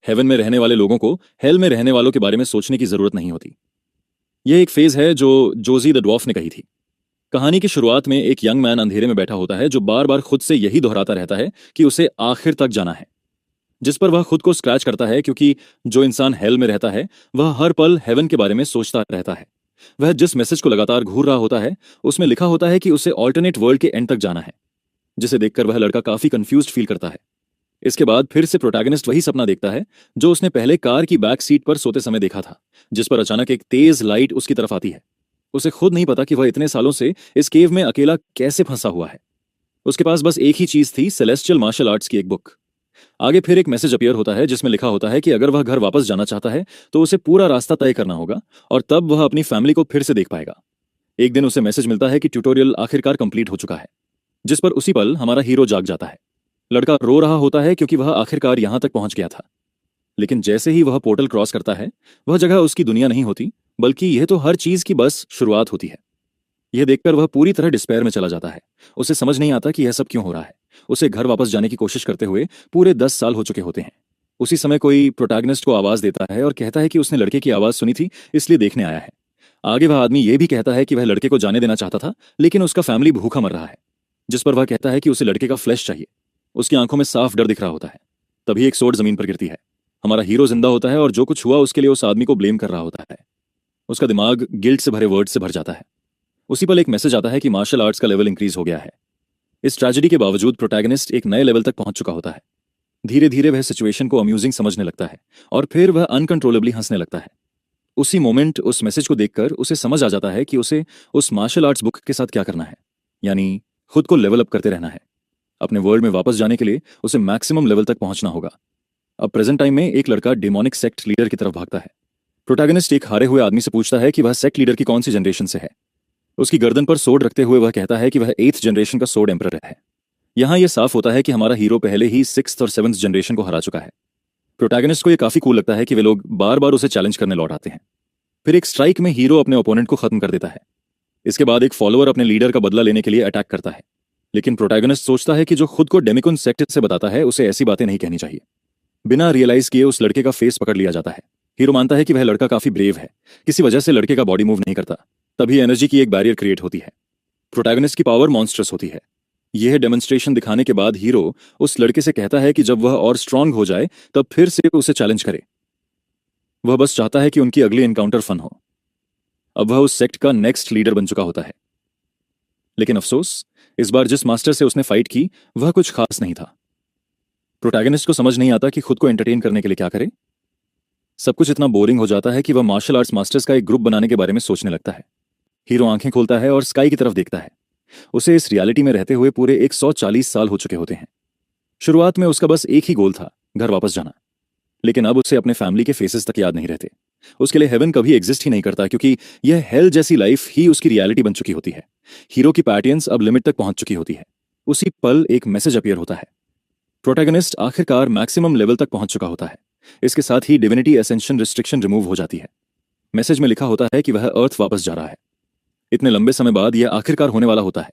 Haven में रहने वाले लोगों को हेल में रहने वालों के बारे में सोचने की जरूरत नहीं होती। यह एक फेज है जो जोजी द ड्वार्फ ने कही थी। कहानी की शुरुआत में एक यंग मैन अंधेरे में बैठा होता है जो बार बार खुद से यही दोहराता रहता है कि उसे आखिर तक जाना है, जिस पर वह खुद को स्क्रैच करता है क्योंकि जो इंसान हेल में रहता है वह हर पल हेवन के बारे में सोचता रहता है। वह जिस मैसेज को लगातार घूर रहा होता है उसमें लिखा होता है कि उसे ऑल्टरनेट वर्ल्ड के एंड तक जाना है, जिसे देखकर वह लड़का काफी कंफ्यूज्ड फील करता है। इसके बाद फिर से प्रोटैगनिस्ट वही सपना देखता है जो उसने पहले कार की बैक सीट पर सोते समय देखा था, जिस पर अचानक एक तेज लाइट उसकी तरफ आती है। उसे खुद नहीं पता कि वह इतने सालों से इस केव में अकेला कैसे फंसा हुआ है। उसके पास बस एक ही चीज थी, सेलेस्टियल मार्शल आर्ट्स की एक बुक। आगे फिर एक मैसेज अपीयर होता है जिसमें लिखा होता है कि अगर वह घर वापस जाना चाहता है तो उसे पूरा रास्ता तय करना होगा और तब वह अपनी फैमिली को फिर से देख पाएगा। एक दिन उसे मैसेज मिलता है कि ट्यूटोरियल आखिरकार कंप्लीट हो चुका है, जिस पर उसी पल हमारा हीरो जाग जाता है। लड़का रो रहा होता है क्योंकि वह आखिरकार यहां तक पहुंच गया था। लेकिन जैसे ही वह पोर्टल क्रॉस करता है वह जगह उसकी दुनिया नहीं होती, बल्कि यह तो हर चीज की बस शुरुआत होती है। यह देखकर वह पूरी तरह डिस्पेयर में चला जाता है। उसे समझ नहीं आता कि यह सब क्यों हो रहा है। उसे घर वापस जाने की कोशिश करते हुए पूरे 10 साल हो चुके होते हैं। उसी समय कोई प्रोटैगनिस्ट को आवाज देता है और कहता है कि उसने लड़के की आवाज सुनी थी, इसलिए देखने आया है। आगे वह आदमी यह भी कहता है कि वह लड़के को जाने देना चाहता था, लेकिन उसका फैमिली भूखा मर रहा है, जिस पर वह कहता है कि उसे लड़के का फ्लैश चाहिए। उसकी आंखों में साफ डर दिख रहा होता है। तभी एक सोड जमीन पर गिरती है। हमारा हीरो जिंदा होता है और जो कुछ हुआ उसके लिए उस आदमी को ब्लेम कर रहा होता है। उसका दिमाग गिल्ट से भरे वर्ड से भर जाता है। उसी पल एक मैसेज आता है कि मार्शल आर्ट्स का लेवल इंक्रीज हो गया है। इस ट्रेजेडी के बावजूद प्रोटैगनिस्ट एक नए लेवल तक पहुंच चुका होता है। धीरे धीरे वह सिचुएशन को अम्यूजिंग समझने लगता है और फिर वह अनकंट्रोलेबली हंसने लगता है। उसी मोमेंट उस मैसेज को देखकर उसे समझ आ जाता है कि उसे उस मार्शल आर्ट्स बुक के साथ क्या करना है, यानी खुद को लेवल अप करते रहना है। अपने वर्ल्ड में वापस जाने के लिए उसे मैक्सिमम लेवल तक पहुंचना होगा। अब प्रेजेंट टाइम में एक लड़का डेमोनिक सेक्ट लीडर की तरफ भागता है। प्रोटैगनिस्ट एक हारे हुए आदमी से पूछता है कि वह सेक्ट लीडर की कौन सी जनरेशन से है। उसकी गर्दन पर सोड रखते हुए वह कहता है कि वह 8th जनरेशन का सोड एम्परर है। यहां यह साफ होता है कि हमारा हीरो पहले ही 6th और 7th जनरेशन को हरा चुका है। प्रोटैगनिस्ट को यह काफी कूल लगता है कि वे लोग बार बार उसे चैलेंज करने लौट आते हैं। फिर एक स्ट्राइक में हीरो अपने ओपोनेंट को खत्म कर देता है। इसके बाद एक फॉलोअर अपने लीडर का बदला लेने के लिए अटैक करता है, लेकिन प्रोटैगनिस्ट सोचता है कि जो खुद को डेमिकुन सेक्ट से बताता है उसे ऐसी बातें नहीं कहनी चाहिए। बिना रियलाइज किए उस लड़के का फेस पकड़ लिया जाता है। हीरो मानता है कि वह लड़का काफी ब्रेव है, किसी वजह से लड़के का बॉडी मूव नहीं करता। तभी एनर्जी की एक बैरियर क्रिएट होती है। प्रोटैगनिस्ट की पावर मॉन्स्ट्रस होती है। यह डेमोन्स्ट्रेशन दिखाने के बाद हीरो उस लड़के से कहता है कि जब वह और स्ट्रांग हो जाए तब फिर से उसे चैलेंज करे। वह बस चाहता है कि उनकी अगली एनकाउंटर फन हो। अब वह उस सेक्ट का नेक्स्ट लीडर बन चुका होता है। लेकिन अफसोस, इस बार जिस मास्टर से उसने फाइट की वह कुछ खास नहीं था। प्रोटैगनिस्ट को समझ नहीं आता कि खुद को एंटरटेन करने के लिए क्या करे। सब कुछ इतना बोरिंग हो जाता है कि वह मार्शल आर्ट्स मास्टर्स का एक ग्रुप बनाने के बारे में सोचने लगता है। हीरो आंखें खोलता है और स्काई की तरफ देखता है। उसे इस रियलिटी में रहते हुए पूरे 140 साल हो चुके होते हैं। शुरुआत में उसका बस एक ही गोल था, घर वापस जाना। लेकिन अब उसे अपने फैमिली के फेसेस तक याद नहीं रहते। उसके लिए हेवन कभी एग्जिस्ट ही नहीं करता, क्योंकि यह हेल जैसी लाइफ ही उसकी रियलिटी बन चुकी होती है। हीरो की पैटियंस अब लिमिट तक पहुंच चुकी होती है। उसी पल एक मैसेज अपीयर होता है। प्रोटैगनिस्ट आखिरकार मैक्सिमम लेवल तक पहुंच चुका होता है। इसके साथ ही डिविनिटी एसेंशन रिस्ट्रिक्शन रिमूव हो जाती है। मैसेज में लिखा होता है कि वह अर्थ वापस जा रहा है। इतने लंबे समय बाद यह आखिरकार होने वाला होता है।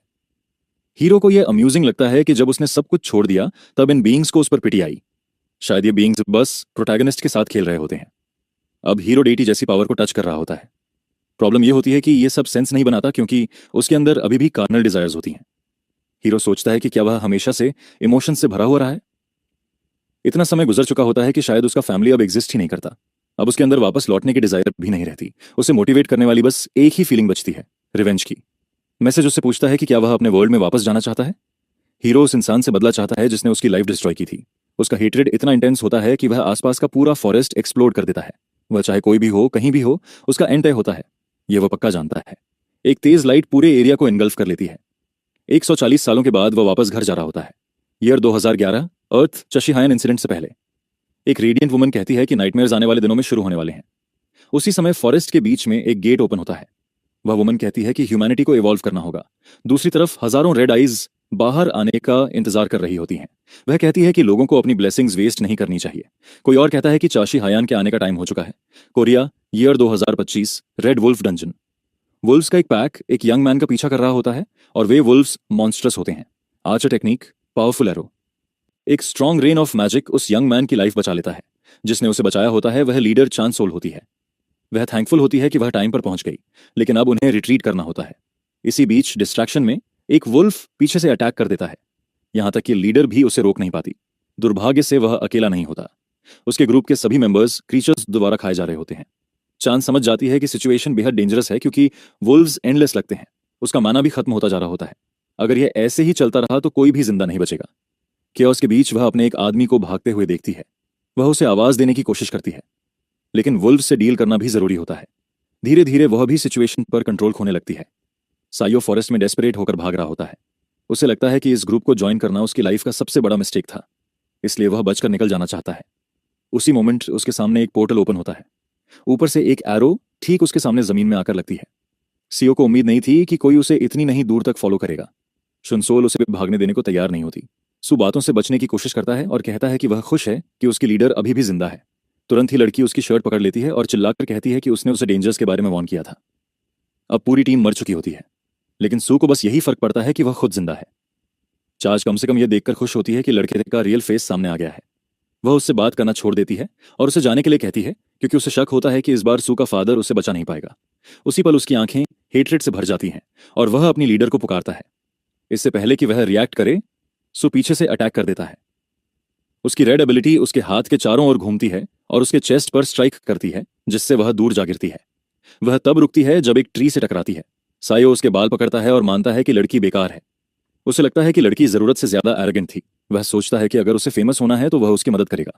हीरो को यह अम्यूजिंग लगता है कि जब उसने सब कुछ छोड़ दिया तब इन बीइंग्स को उस पर पिटी आई। शायद ये बीइंग्स बस प्रोटैगनिस्ट के साथ खेल रहे होते हैं। अब हीरो डेटी जैसी पावर को टच कर रहा होता है। प्रॉब्लम यह होती है कि यह सब सेंस नहीं बनाता, क्योंकि उसके अंदर अभी भी कार्नल डिजायर्स होती हैं। हीरो सोचता है कि क्या वह हमेशा से इमोशन से भरा हुआ रहा है। इतना समय गुजर चुका होता है कि शायद उसका फैमिली अब एग्जिस्ट ही नहीं करता। अब उसके अंदर वापस लौटने की डिजायर भी नहीं रहती। उसे मोटिवेट करने वाली बस एक ही फीलिंग बचती है, रिवेंज की। मैसेज उससे पूछता है कि क्या वह अपने वर्ल्ड में वापस जाना चाहता है। हीरो उस इंसान से बदला चाहता है जिसने उसकी लाइफ डिस्ट्रॉय की थी। उसका हेट्रेड इतना इंटेंस होता है कि वह आसपास का पूरा फॉरेस्ट एक्सप्लोड कर देता है। वह चाहे कोई भी हो, कहीं भी हो, उसका एंड तय होता है, यह वह पक्का जानता है। एक तेज लाइट पूरे एरिया को एनगल्फ कर लेती है। 140 सालों के बाद वह वापस घर जा रहा होता है। ईयर 2011, अर्थ चशिहायन इंसिडेंट से पहले। एक रेडिएंट वुमन कहती है कि नाइटमेयर्स आने वाले दिनों में शुरू होने वाले हैं। उसी समय फॉरेस्ट के बीच में एक गेट ओपन होता है। वह वुमन कहती है कि ह्यूमैनिटी को इवॉल्व करना होगा। दूसरी तरफ हजारों रेड आइज बाहर आने का इंतजार कर रही होती हैं। वह कहती है कि लोगों को अपनी ब्लेसिंग्स वेस्ट नहीं करनी चाहिए। कोई और कहता है कि चाशी हायान के आने का टाइम हो चुका है। Korea, year 2025, red wolf dungeon. Wolfs का एक पैक एक यंग मैन का पीछा कर रहा होता है और वे वुल्फ्स मॉन्स्ट्रस होते हैं। Archer technique, powerful arrow. एक स्ट्रॉन्ग रेन ऑफ मैजिक उस यंग मैन की लाइफ बचा लेता है। जिसने उसे बचाया होता है वह लीडर चांद सोल होती है। वह थैंकफुल होती है कि वह टाइम पर पहुंच गई, लेकिन अब उन्हें रिट्रीट करना होता है। इसी बीच डिस्ट्रैक्शन में एक वुल्फ पीछे से अटैक कर देता है। यहां तक कि लीडर भी उसे रोक नहीं पाती। दुर्भाग्य से वह अकेला नहीं होता, उसके ग्रुप के सभी मेंबर्स क्रीचर्स द्वारा खाए जा रहे होते हैं। चांद समझ जाती है कि सिचुएशन बेहद डेंजरस है, क्योंकि वुल्व्स एंडलेस लगते हैं। उसका माना भी खत्म होता जा रहा होता है। अगर यह ऐसे ही चलता रहा तो कोई भी जिंदा नहीं बचेगा। केओस के बीच वह अपने एक आदमी को भागते हुए देखती है। वह उसे आवाज देने की कोशिश करती है, लेकिन वुल्व से डील करना भी जरूरी होता है। धीरे धीरे वह भी सिचुएशन पर कंट्रोल खोने लगती है। सायो फॉरेस्ट में डेस्परेट होकर भाग रहा होता है। उसे लगता है कि इस ग्रुप को ज्वाइन करना उसकी लाइफ का सबसे बड़ा मिस्टेक था, इसलिए वह बचकर निकल जाना चाहता है। उसी मोमेंट उसके सामने एक पोर्टल ओपन होता है। ऊपर से एक एरो ठीक उसके सामने जमीन में आकर लगती है। सीओ को उम्मीद नहीं थी कि कोई उसे इतनी नहीं दूर तक फॉलो करेगा। शुनसोल उसे भागने देने को तैयार नहीं होती। सू बातों से बचने की कोशिश करता है और कहता है कि वह खुश है कि उसकी लीडर अभी भी जिंदा है। तुरंत ही लड़की उसकी शर्ट पकड़ लेती है और चिल्लाकर कहती है कि उसने उसे डेंजर्स के बारे में वार्न किया था। अब पूरी टीम मर चुकी होती है, लेकिन सू को बस यही फर्क पड़ता है कि वह खुद जिंदा है। चार्ज कम से कम यह देखकर खुश होती है कि लड़के का रियल फेस सामने आ गया है। वह उससे बात करना छोड़ देती है और उसे जाने के लिए कहती है, क्योंकि उसे शक होता है कि इस बार सू का फादर उसे बचा नहीं पाएगा। उसी पल उसकी आंखें हेट्रेड से भर जाती हैं और वह अपनी लीडर को पुकारता है। इससे पहले कि वह रिएक्ट करे, सू पीछे से अटैक कर देता है। उसकी रेड एबिलिटी उसके हाथ के चारों ओर घूमती है और उसके चेस्ट पर स्ट्राइक करती है, जिससे वह दूर जा गिरती है। वह तब रुकती है जब एक ट्री से टकराती है। सायो उसके बाल पकड़ता है और मानता है कि लड़की बेकार है। उसे लगता है कि लड़की जरूरत से ज्यादा एरोगेंट थी। वह सोचता है कि अगर उसे फेमस होना है तो वह उसकी मदद करेगा।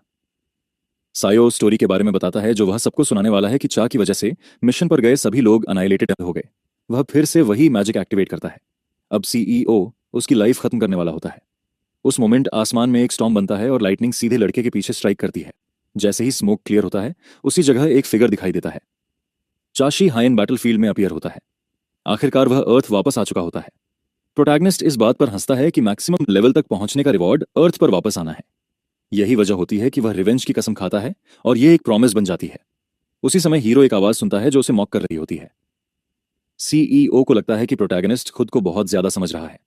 सायो स्टोरी के बारे में बताता है जो वह सबको सुनाने वाला है कि चा की वजह से मिशन पर गए सभी लोग अनाइलेटेड हो गए। वह फिर से वही मैजिक एक्टिवेट करता है। अब सीईओ उसकी लाइफ खत्म करने वाला होता है। उस मोमेंट आसमान में एक स्टॉर्म बनता है और लाइटनिंग सीधे लड़के के पीछे स्ट्राइक करती है। जैसे ही स्मोक क्लियर होता है, उसी जगह एक फिगर दिखाई देता है। चाशी हायन बैटलफील्ड में अपीयर होता है। आखिरकार वह अर्थ वापस आ चुका होता है। प्रोटैगनिस्ट इस बात पर हंसता है कि मैक्सिमम लेवल तक पहुंचने का रिवॉर्ड अर्थ पर वापस आना है। यही वजह होती है कि वह रिवेंज की कसम खाता है और यह एक प्रॉमिस बन जाती है। उसी समय हीरो एक आवाज सुनता है जो उसे मॉक कर रही होती है। सीईओ को लगता है कि प्रोटैगनिस्ट खुद को बहुत ज्यादा समझ रहा है।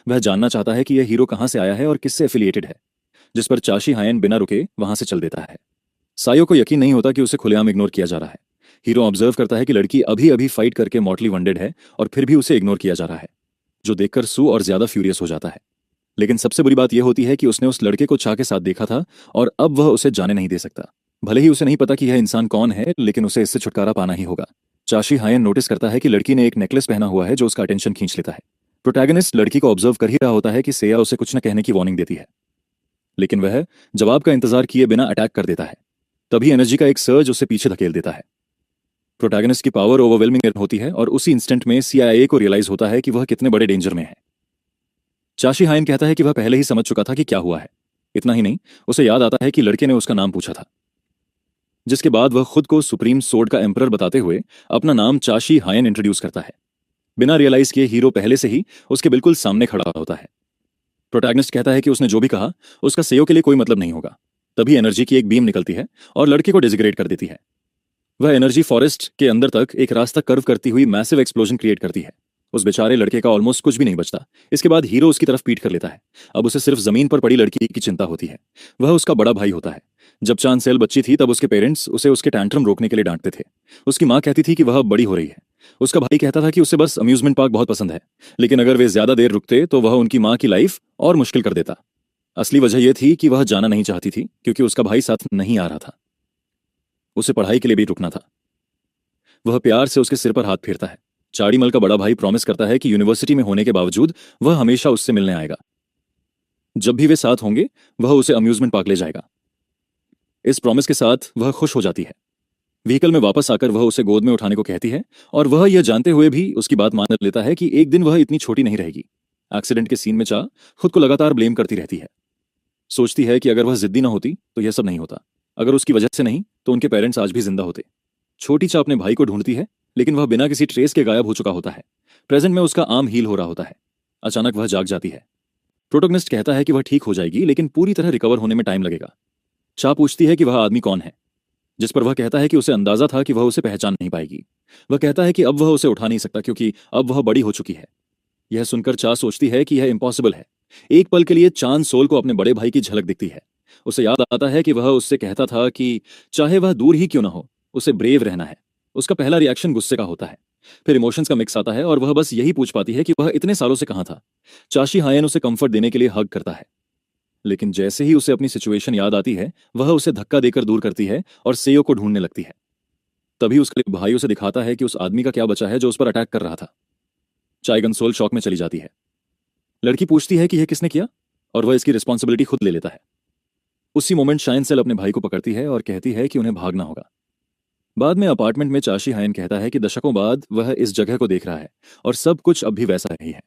वह जानना चाहता है कि यह हीरो कहां से आया है और किससे एफिलिएटेड है, जिस पर चाशी हायन बिना रुके वहां से चल देता है। सायो को यकीन नहीं होता कि उसे खुलेआम इग्नोर किया जा रहा है। हीरो ऑब्जर्व करता है कि लड़की अभी अभी फाइट करके मॉर्टली वंडेड है और फिर भी उसे इग्नोर किया जा रहा है, जो देखकर सू और ज्यादा फ्यूरियस हो जाता है। लेकिन सबसे बुरी बात यह होती है कि उसने उस लड़के को चा के साथ देखा था और अब वह उसे जाने नहीं दे सकता। भले ही उसे नहीं पता कि यह इंसान कौन है, लेकिन उसे इससे छुटकारा पाना ही होगा। चाशी हायन नोटिस करता है कि लड़की ने एक नेकलेस पहना हुआ है जो उसका अटेंशन खींच लेता है। प्रोटैगनिस्ट लड़की को ऑब्जर्व कर ही रहा होता है कि सेया उसे कुछ न कहने की वार्निंग देती है, लेकिन वह जवाब का इंतजार किए बिना अटैक कर देता है। तभी एनर्जी का एक सर्ज उसे पीछे धकेल देता है। प्रोटैगनिस्ट की पावर ओवरवेलमिंग होती है और उसी इंस्टेंट में सीआईए को रियलाइज होता है कि वह कितने बड़े डेंजर में है। चाशी हायन कहता है कि वह पहले ही समझ चुका था कि क्या हुआ है। इतना ही नहीं, उसे याद आता है कि लड़के ने उसका नाम पूछा था, जिसके बाद वह खुद को सुप्रीम सोर्ड का एम्परर बताते हुए अपना नाम चाशी हायन इंट्रोड्यूस करता है। बिना रियलाइज किए हीरो पहले से ही उसके बिल्कुल सामने खड़ा होता है। प्रोटैगनिस्ट कहता है कि उसने जो भी कहा उसका सेयो के लिए कोई मतलब नहीं होगा। तभी एनर्जी की एक बीम निकलती है और लड़के को डिजिग्रेट कर देती है। वह एनर्जी फॉरेस्ट के अंदर तक एक रास्ता कर्व करती हुई मैसिव एक्सप्लोजन क्रिएट करती है। उस बेचारे लड़के का ऑलमोस्ट कुछ भी नहीं बचता। इसके बाद हीरो उसकी तरफ पीट कर लेता है। अब उसे सिर्फ जमीन पर पड़ी लड़की की चिंता होती है। वह उसका बड़ा भाई होता है। जब चांसेल बच्ची थी तब उसके पेरेंट्स उसे उसके टैंट्रम रोकने के लिए डांटते थे। उसकी माँ कहती थी कि वह अब बड़ी हो रही है। उसका भाई कहता था कि उसे बस अम्यूजमेंट पार्क बहुत पसंद है, लेकिन अगर वे ज्यादा देर रुकते तो वह उनकी माँ की लाइफ और मुश्किल कर देता। असली वजह यह थी कि वह जाना नहीं चाहती थी, क्योंकि उसका भाई साथ नहीं आ रहा था। उसे पढ़ाई के लिए भी रुकना था। वह प्यार से उसके सिर पर हाथ फेरता है। चाड़ीमल का बड़ा भाई प्रॉमिस करता है कि यूनिवर्सिटी में होने के बावजूद वह हमेशा उससे मिलने आएगा। जब भी वे साथ होंगे वह उसे अम्यूजमेंट पार्क ले जाएगा। इस प्रॉमिस के साथ वह खुश हो जाती है। व्हीकल में वापस आकर वह उसे गोद में उठाने को कहती है और वह यह जानते हुए भी उसकी बात मान लेता है कि एक दिन वह इतनी छोटी नहीं रहेगी। एक्सीडेंट के सीन में चा खुद को लगातार ब्लेम करती रहती है। सोचती है कि अगर वह जिद्दी ना होती तो यह सब नहीं होता। अगर उसकी वजह से नहीं तो उनके पेरेंट्स आज भी जिंदा होते। छोटी चा अपने भाई को ढूंढती है, लेकिन वह बिना किसी ट्रेस के गायब हो चुका होता है। प्रेजेंट में उसका आर्म हील हो रहा होता है। अचानक वह जाग जाती है। प्रोटोगनिस्ट कहता है कि वह ठीक हो जाएगी, लेकिन पूरी तरह रिकवर होने में टाइम लगेगा। चा पूछती है कि वह आदमी कौन है, जिस पर वह कहता है कि उसे अंदाजा था कि वह उसे पहचान नहीं पाएगी। वह कहता है कि अब वह उसे उठा नहीं सकता क्योंकि अब वह बड़ी हो चुकी है। यह सुनकर चा सोचती है कि यह इम्पॉसिबल है। एक पल के लिए चांद सोल को अपने बड़े भाई की झलक दिखती है, उसे याद आता है कि वह उससे कहता था कि चाहे वह दूर ही क्यों ना हो, उसे ब्रेव रहना है। उसका पहला रिएक्शन गुस्से का होता है, फिर इमोशंस का मिक्स आता है और वह बस यही पूछ पाती है कि वह इतने सालों से कहाँ था। चाशी हायन उसे कंफर्ट देने के लिए हग करता है, लेकिन जैसे ही उसे अपनी सिचुएशन याद आती है, वह उसे धक्का देकर दूर करती है और सेयो को ढूंढने लगती है। तभी उसके भाई उसे दिखाता है कि उस आदमी का क्या बचा है जो उस पर अटैक कर रहा था। चाय गंसोल शॉक में चली जाती है। लड़की पूछती है कि यह किसने किया, और वह इसकी रिस्पॉन्सिबिलिटी खुद ले लेता है। उसी मोमेंट शाइन सेल अपने भाई को पकड़ती है और कहती है कि उन्हें भागना होगा। बाद में अपार्टमेंट में चाशी हायन कहता है कि दशकों बाद वह इस जगह को देख रहा है और सब कुछ अब भी वैसा ही है।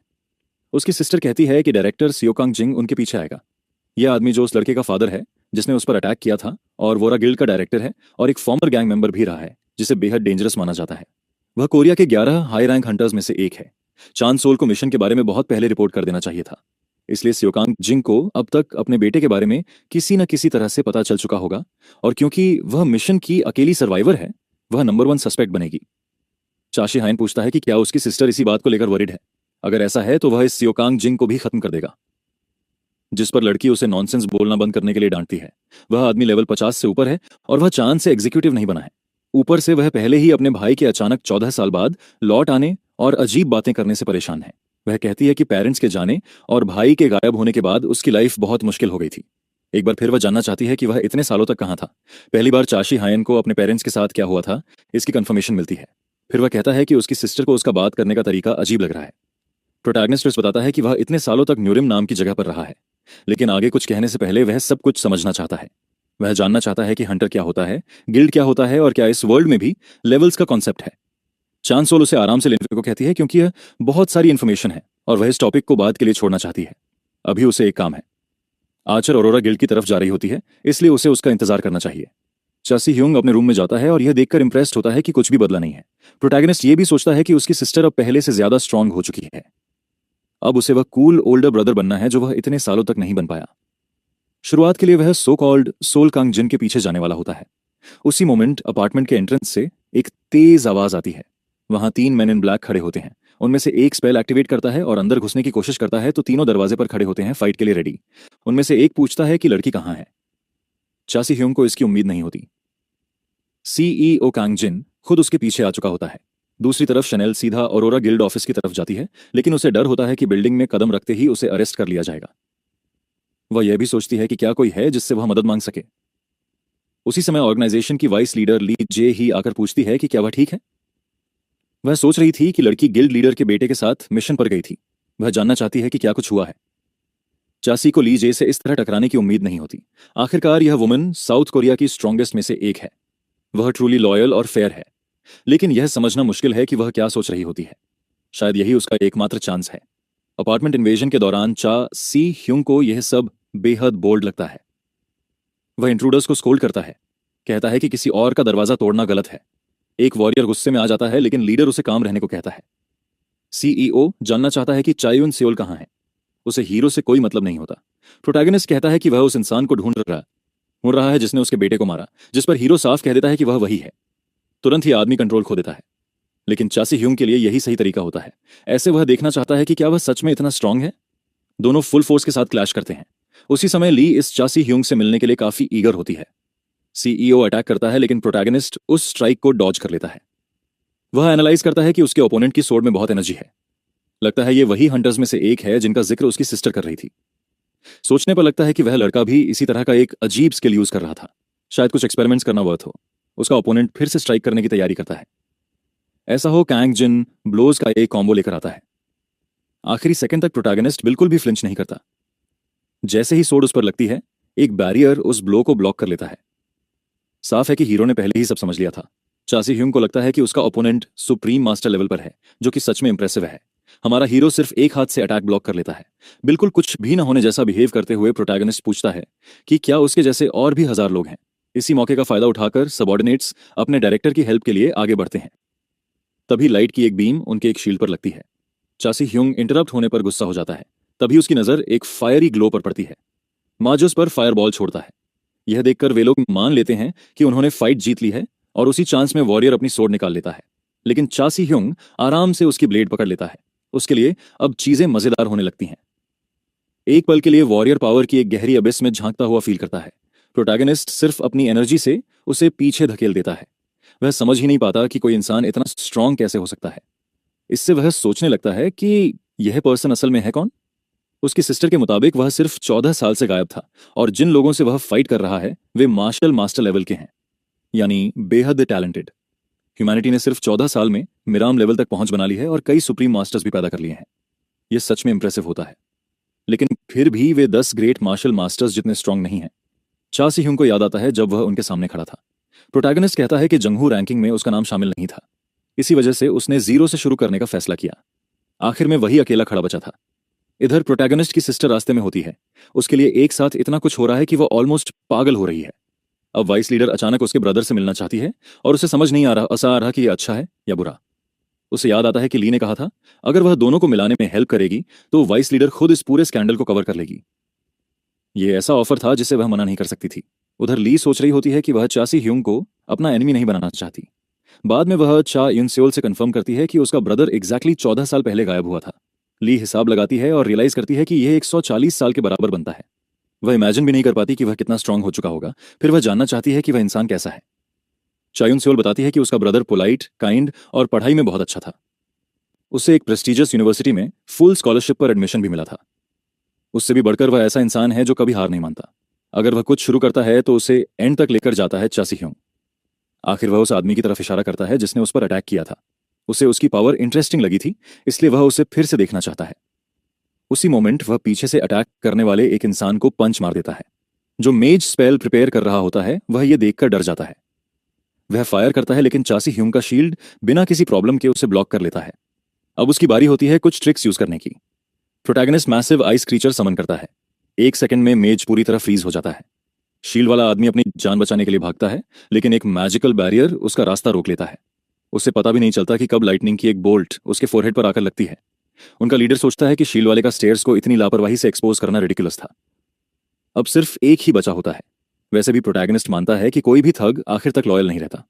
उसकी सिस्टर कहती है कि डायरेक्टर सियोकांग जिंग उनके पीछे आएगा। यह आदमी जो उस लड़के का फादर है जिसने उस पर अटैक किया था, और वोरा गिल्ड का डायरेक्टर है और एक फॉर्मर गैंग मेंबर भी रहा है जिसे बेहद डेंजरस माना जाता है। वह कोरिया के 11 हाई रैंक हंटर्स में से एक है। चांद सोल को मिशन के बारे में बहुत पहले रिपोर्ट कर देना चाहिए था, इसलिए सियोकांग जिंग को अब तक अपने बेटे के बारे में किसी न किसी तरह से पता चल चुका होगा, और क्योंकि वह मिशन की अकेली सर्वाइवर है, वह नंबर 1 सस्पेक्ट बनेगी। चाशी हायन पूछता है कि क्या उसकी सिस्टर इसी बात को लेकर वरिड है। अगर ऐसा है तो वह इस सियोकांग जिंग को भी खत्म कर देगा। जिस पर लड़की उसे नॉनसेंस बोलना बंद करने के लिए डांटती है। वह आदमी लेवल 50 से ऊपर है और वह चांद से एग्जीक्यूटिव नहीं बना है। ऊपर से वह पहले ही अपने भाई के अचानक 14 साल बाद लौट आने और अजीब बातें करने से परेशान है। वह कहती है कि पेरेंट्स के जाने और भाई के गायब होने के बाद उसकी लाइफ बहुत मुश्किल हो गई थी। एक बार फिर वह जानना चाहती है कि वह इतने सालों तक कहाँ था। पहली बार चाशी हायन को अपने पेरेंट्स के साथ क्या हुआ था, इसकी कंफर्मेशन मिलती है। फिर वह कहता है कि उसकी सिस्टर को उसका बात करने का तरीका अजीब लग रहा है। प्रोटैगनिस्ट बताता है कि वह इतने सालों तक न्यूरिम नाम की जगह पर रहा है, लेकिन आगे कुछ कहने से पहले वह सब कुछ समझना चाहता है। वह जानना चाहता है कि हंटर क्या होता है, गिल्ड क्या होता है, और क्या इस वर्ल्ड में भी लेवल्स का कॉन्सेप्ट है। चांद सोल उसे आराम से लेने को कहती है क्योंकि यह बहुत सारी इन्फॉर्मेशन है और वह इस टॉपिक को बाद के लिए छोड़ना चाहती है। अभी उसे एक काम है। आर्चर ऑरोरा गिल्ड की तरफ जा रही होती है, इसलिए उसे उसका इंतजार करना चाहिए। चासी ह्यूंग अपने रूम में जाता है और यह देखकर इंप्रेस्ड होता है कि कुछ भी बदला नहीं है। प्रोटैगनिस्ट ये भी सोचता है कि उसकी सिस्टर अब पहले से ज्यादा स्ट्रांग हो चुकी है। अब उसे वह कूल ओल्डर ब्रदर बनना है जो वह इतने सालों तक नहीं बन पाया। शुरुआत के लिए वह सो कॉल्ड सोल कांग जिन के पीछे जाने वाला होता है। उसी मोमेंट अपार्टमेंट के एंट्रेंस से एक तेज आवाज आती है। वहां 3 मैन इन ब्लैक खड़े होते हैं। उनमें से एक स्पेल एक्टिवेट करता है और अंदर घुसने की कोशिश करता है, तो तीनों दरवाजे पर खड़े होते हैं फाइट के लिए रेडी। उनमें से एक पूछता है कि लड़की कहाँ है। चासी ह्यूंग को इसकी उम्मीद नहीं होती। सीईओ कांग जिन खुद उसके पीछे आ चुका होता है। दूसरी तरफ शनेल सीधा ऑरोरा गिल्ड ऑफिस की तरफ जाती है, लेकिन उसे डर होता है कि बिल्डिंग में कदम रखते ही उसे अरेस्ट कर लिया जाएगा। वह यह भी सोचती है कि क्या कोई है जिससे वह मदद मांग सके। उसी समय ऑर्गेनाइजेशन की वाइस लीडर ली जे ही आकर पूछती है कि क्या वह ठीक है। वह सोच रही थी कि लड़की गिल्ड लीडर के बेटे के साथ मिशन पर गई थी। वह जानना चाहती है कि क्या कुछ हुआ है। चासी को ली जे से इस तरह टकराने की उम्मीद नहीं होती। आखिरकार यह वुमन साउथ कोरिया की स्ट्रॉन्गेस्ट में से एक है। वह ट्रूली लॉयल और फेयर है, लेकिन यह समझना मुश्किल है कि वह क्या सोच रही होती है। शायद यही उसका एकमात्र चांस है। अपार्टमेंट इन्वेजन के दौरान चा सी ह्यूंग को यह सब बेहद बोल्ड लगता है। वह इंट्रूडर्स को स्कोल्ड करता है, कहता है कि किसी और का दरवाजा तोड़ना गलत है। एक वॉरियर गुस्से में आ जाता है, लेकिन लीडर उसे काम रहने को कहता है। सीईओ जानना चाहता है कि चायुन सेओल कहाँ है। उसे हीरो से कोई मतलब नहीं होता। प्रोटैगनिस्ट कहता है कि वह उस इंसान को ढूंढ रहा है जिसने उसके बेटे को मारा, जिस पर हीरो साफ कह देता है कि वह वही है। तुरंत ही आदमी कंट्रोल खो देता है, लेकिन चासी ह्यूंग के लिए यही सही तरीका होता है। ऐसे वह देखना चाहता है कि क्या वह सच में इतना स्ट्रांग है। दोनों फुल फोर्स के साथ क्लैश करते हैं। उसी समय ली इस चासी ह्यूंग से मिलने के लिए काफी ईगर होती है। सीईओ अटैक करता है, लेकिन प्रोटैगनिस्ट उस स्ट्राइक को डॉज कर लेता है। वह एनालाइज करता है कि उसके ओपोनेंट की सोर्ड में बहुत एनर्जी है। लगता है ये वही हंटर्स में से एक है जिनका जिक्र उसकी सिस्टर कर रही थी। सोचने पर लगता है कि वह लड़का भी इसी तरह का एक अजीब स्किल यूज कर रहा था। शायद कुछ एक्सपेरिमेंट्स करना वर्थ हो। उसका ओपोनेंट फिर से स्ट्राइक करने की तैयारी करता है। ऐसा हो कांग जिन ब्लोज का एक कॉम्बो लेकर आता है। आखिरी सेकंड तक प्रोटैगनिस्ट बिल्कुल भी फ्लिंच नहीं करता। जैसे ही सोर्ड उस पर लगती है, एक बैरियर उस ब्लो को ब्लॉक कर लेता है। साफ है कि हीरो ने पहले ही सब समझ लिया था। चासी ह्यूंग को लगता है कि उसका ओपोनेंट सुप्रीम मास्टर लेवल पर है, जो कि सच में इंप्रेसिव है। हमारा हीरो सिर्फ एक हाथ से अटैक ब्लॉक कर लेता है। बिल्कुल कुछ भी न होने जैसा बिहेव करते हुए प्रोटैगनिस्ट पूछता है कि क्या उसके जैसे और भी 1000 लोग हैं। इसी मौके का फायदा उठाकर सबऑर्डिनेट्स अपने डायरेक्टर की हेल्प के लिए आगे बढ़ते हैं। तभी लाइट की एक बीम उनके एक शील्ड पर लगती है। चासी ह्यूंग इंटरप्ट होने पर गुस्सा हो जाता है। तभी उसकी नजर एक फायरी ग्लो पर पड़ती है। माजोस पर फायर बॉल छोड़ता है। यह देखकर वे लोग मान लेते हैं कि उन्होंने फाइट जीत ली है, और उसी चांस में वॉरियर अपनी सोर्ड निकाल लेता है। लेकिन चासी ह्यूंग आराम से उसकी ब्लेड पकड़ लेता है। उसके लिए अब चीजें मजेदार होने लगती हैं। एक पल के लिए वॉरियर पावर की एक गहरी अबिस में झांकता हुआ फील करता है। प्रोटैगनिस्ट सिर्फ अपनी एनर्जी से उसे पीछे धकेल देता है। वह समझ ही नहीं पाता कि कोई इंसान इतना स्ट्रांग कैसे हो सकता है। इससे वह सोचने लगता है कि यह पर्सन असल में है कौन। उसकी सिस्टर के मुताबिक वह सिर्फ 14 साल से गायब था, और जिन लोगों से वह फाइट कर रहा है वे मार्शल मास्टर लेवल के हैं, यानी बेहद टैलेंटेड। ह्यूमैनिटी ने सिर्फ 14 साल में मिराम लेवल तक पहुंच बना ली है और कई सुप्रीम मास्टर्स भी पैदा कर लिए हैं। यह सच में इंप्रेसिव होता है, लेकिन फिर भी वे 10 ग्रेट मार्शल मास्टर्स जितने स्ट्रांग नहीं हैं। चा सी ह्यूंग को याद आता है जब वह उनके सामने खड़ा था। प्रोटैगनिस्ट कहता है कि जंगहू रैंकिंग में उसका नाम शामिल नहीं था। इसी वजह से उसने जीरो से शुरू करने का फैसला किया। आखिर में वही अकेला खड़ा बचा था। इधर प्रोटैगनिस्ट की सिस्टर रास्ते में होती है। उसके लिए एक साथ इतना कुछ हो रहा है कि वह ऑलमोस्ट पागल हो रही है। अब वाइस लीडर अचानक उसके ब्रदर से मिलना चाहती है और उसे समझ नहीं आ रहा कि यह अच्छा है या बुरा। उसे याद आता है कि ली ने कहा था अगर वह दोनों को मिलाने में हेल्प करेगी तो वाइस लीडर खुद इस पूरे स्कैंडल को कवर कर लेगी। यह ऐसा ऑफर था जिसे वह मना नहीं कर सकती थी। उधर ली सोच रही होती है कि वह चा सी ह्यूंग को अपना एनिमी नहीं बनाना चाहती। बाद में वह चा यूनसेओल से कंफर्म करती है कि उसका ब्रदर एग्जैक्टली 14 साल पहले गायब हुआ था। ली हिसाब लगाती है और रियलाइज करती है कि यह 140 साल के बराबर बनता है। वह इमेजिन भी नहीं कर पाती कि वह कितना स्ट्रांग हो चुका होगा। फिर वह जानना चाहती है कि वह इंसान कैसा है। चा यूनसेओल बताती है कि उसका ब्रदर पोलाइट, काइंड और पढ़ाई में बहुत अच्छा था। उसे एक प्रेस्टिजियस यूनिवर्सिटी में फुल स्कॉलरशिप पर एडमिशन भी मिला था। उससे भी बढ़कर वह ऐसा इंसान है जो कभी हार नहीं मानता। अगर वह कुछ शुरू करता है तो उसे एंड तक लेकर जाता है चा सी ह्यूंग। आखिर वह उस आदमी की तरफ इशारा करता है जिसने उस पर अटैक किया था। उसे उसकी पावर इंटरेस्टिंग लगी थी, इसलिए वह उसे फिर से देखना चाहता है। उसी मोमेंट वह पीछे से अटैक करने वाले एक इंसान को पंच मार देता है। जो मेज स्पेल प्रिपेयर कर रहा होता है वह यह देखकर डर जाता है। वह फायर करता है, लेकिन चा सी ह्यूंग का शील्ड बिना किसी प्रॉब्लम के उसे ब्लॉक कर लेता है। अब उसकी बारी होती है कुछ ट्रिक्स यूज करने की। प्रोटैगनिस्ट मैसिव आइस क्रीचर समन करता है। 1 सेकंड में मेज पूरी तरह फ्रीज हो जाता है। शील्ड वाला आदमी अपनी जान बचाने के लिए भागता है, लेकिन एक मैजिकल बैरियर उसका रास्ता रोक लेता है। उसे पता भी नहीं चलता कि कब लाइटनिंग की एक बोल्ट उसके फोरहेड पर आकर लगती है। उनका लीडर सोचता है कि शील्ड वाले का स्टेयर्स को इतनी लापरवाही से एक्सपोज करना रिडिकुलस था। अब सिर्फ एक ही बचा होता है। वैसे भी प्रोटैगनिस्ट मानता है कि कोई भी थग आखिर तक लॉयल नहीं रहता।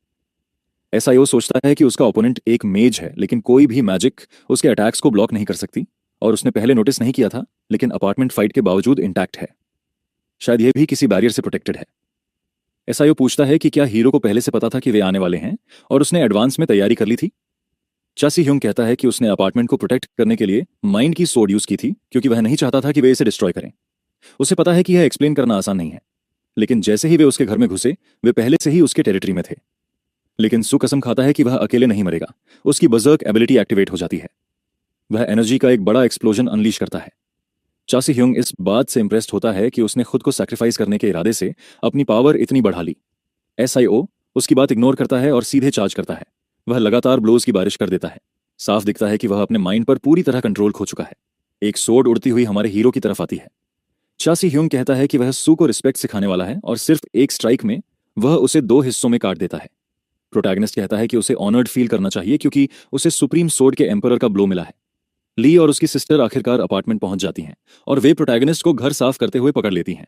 एसआईओ सोचता है कि उसका ओपोनेंट एक मेज है, लेकिन कोई भी मैजिक उसके अटैक्स को ब्लॉक नहीं कर सकती, और उसने पहले नोटिस नहीं किया था, लेकिन अपार्टमेंट फाइट के बावजूद इंटैक्ट है। शायद यह भी किसी बैरियर से प्रोटेक्टेड है। एसआईओ पूछता है कि क्या हीरो को पहले से पता था कि वे आने वाले हैं और उसने एडवांस में तैयारी कर ली थी। चा सी ह्यूंग कहता है कि उसने अपार्टमेंट को प्रोटेक्ट करने के लिए माइंड की सोड यूज की थी, क्योंकि वह नहीं चाहता था कि वे इसे डिस्ट्रॉय करें। उसे पता है कि यह एक्सप्लेन करना आसान नहीं है, लेकिन जैसे ही वे उसके घर में घुसे वे पहले से ही उसके टेरिटरी में थे। लेकिन सू कसम खाता है कि वह अकेले नहीं मरेगा। उसकी बजर्क एबिलिटी एक्टिवेट हो जाती है। वह एनर्जी का एक बड़ा एक्सप्लोजन अनलीश करता है। चा सी ह्यूंग इस बात से इंप्रेस्ड होता है कि उसने खुद को सैक्रिफाइस करने के इरादे से अपनी पावर इतनी बढ़ा ली। एसआईओ उसकी बात इग्नोर करता है और सीधे चार्ज करता है। वह लगातार ब्लोज की बारिश कर देता है। साफ दिखता है कि वह अपने माइंड पर पूरी तरह कंट्रोल खो चुका है। एक सोड उड़ती हुई हमारे हीरो की तरफ आती है। चा सी ह्यूंग कहता है कि वह सू को रिस्पेक्ट सिखाने वाला है, और सिर्फ एक स्ट्राइक में वह उसे 2 हिस्सों में काट देता है। प्रोटैगनिस्ट कहता है कि उसे ऑनर्ड फील करना चाहिए क्योंकि उसे सुप्रीम सोड के एम्परर का ब्लो मिला है। ली और उसकी सिस्टर आखिरकार अपार्टमेंट पहुंच जाती हैं और वे प्रोटैगनिस्ट को घर साफ करते हुए पकड़ लेती हैं।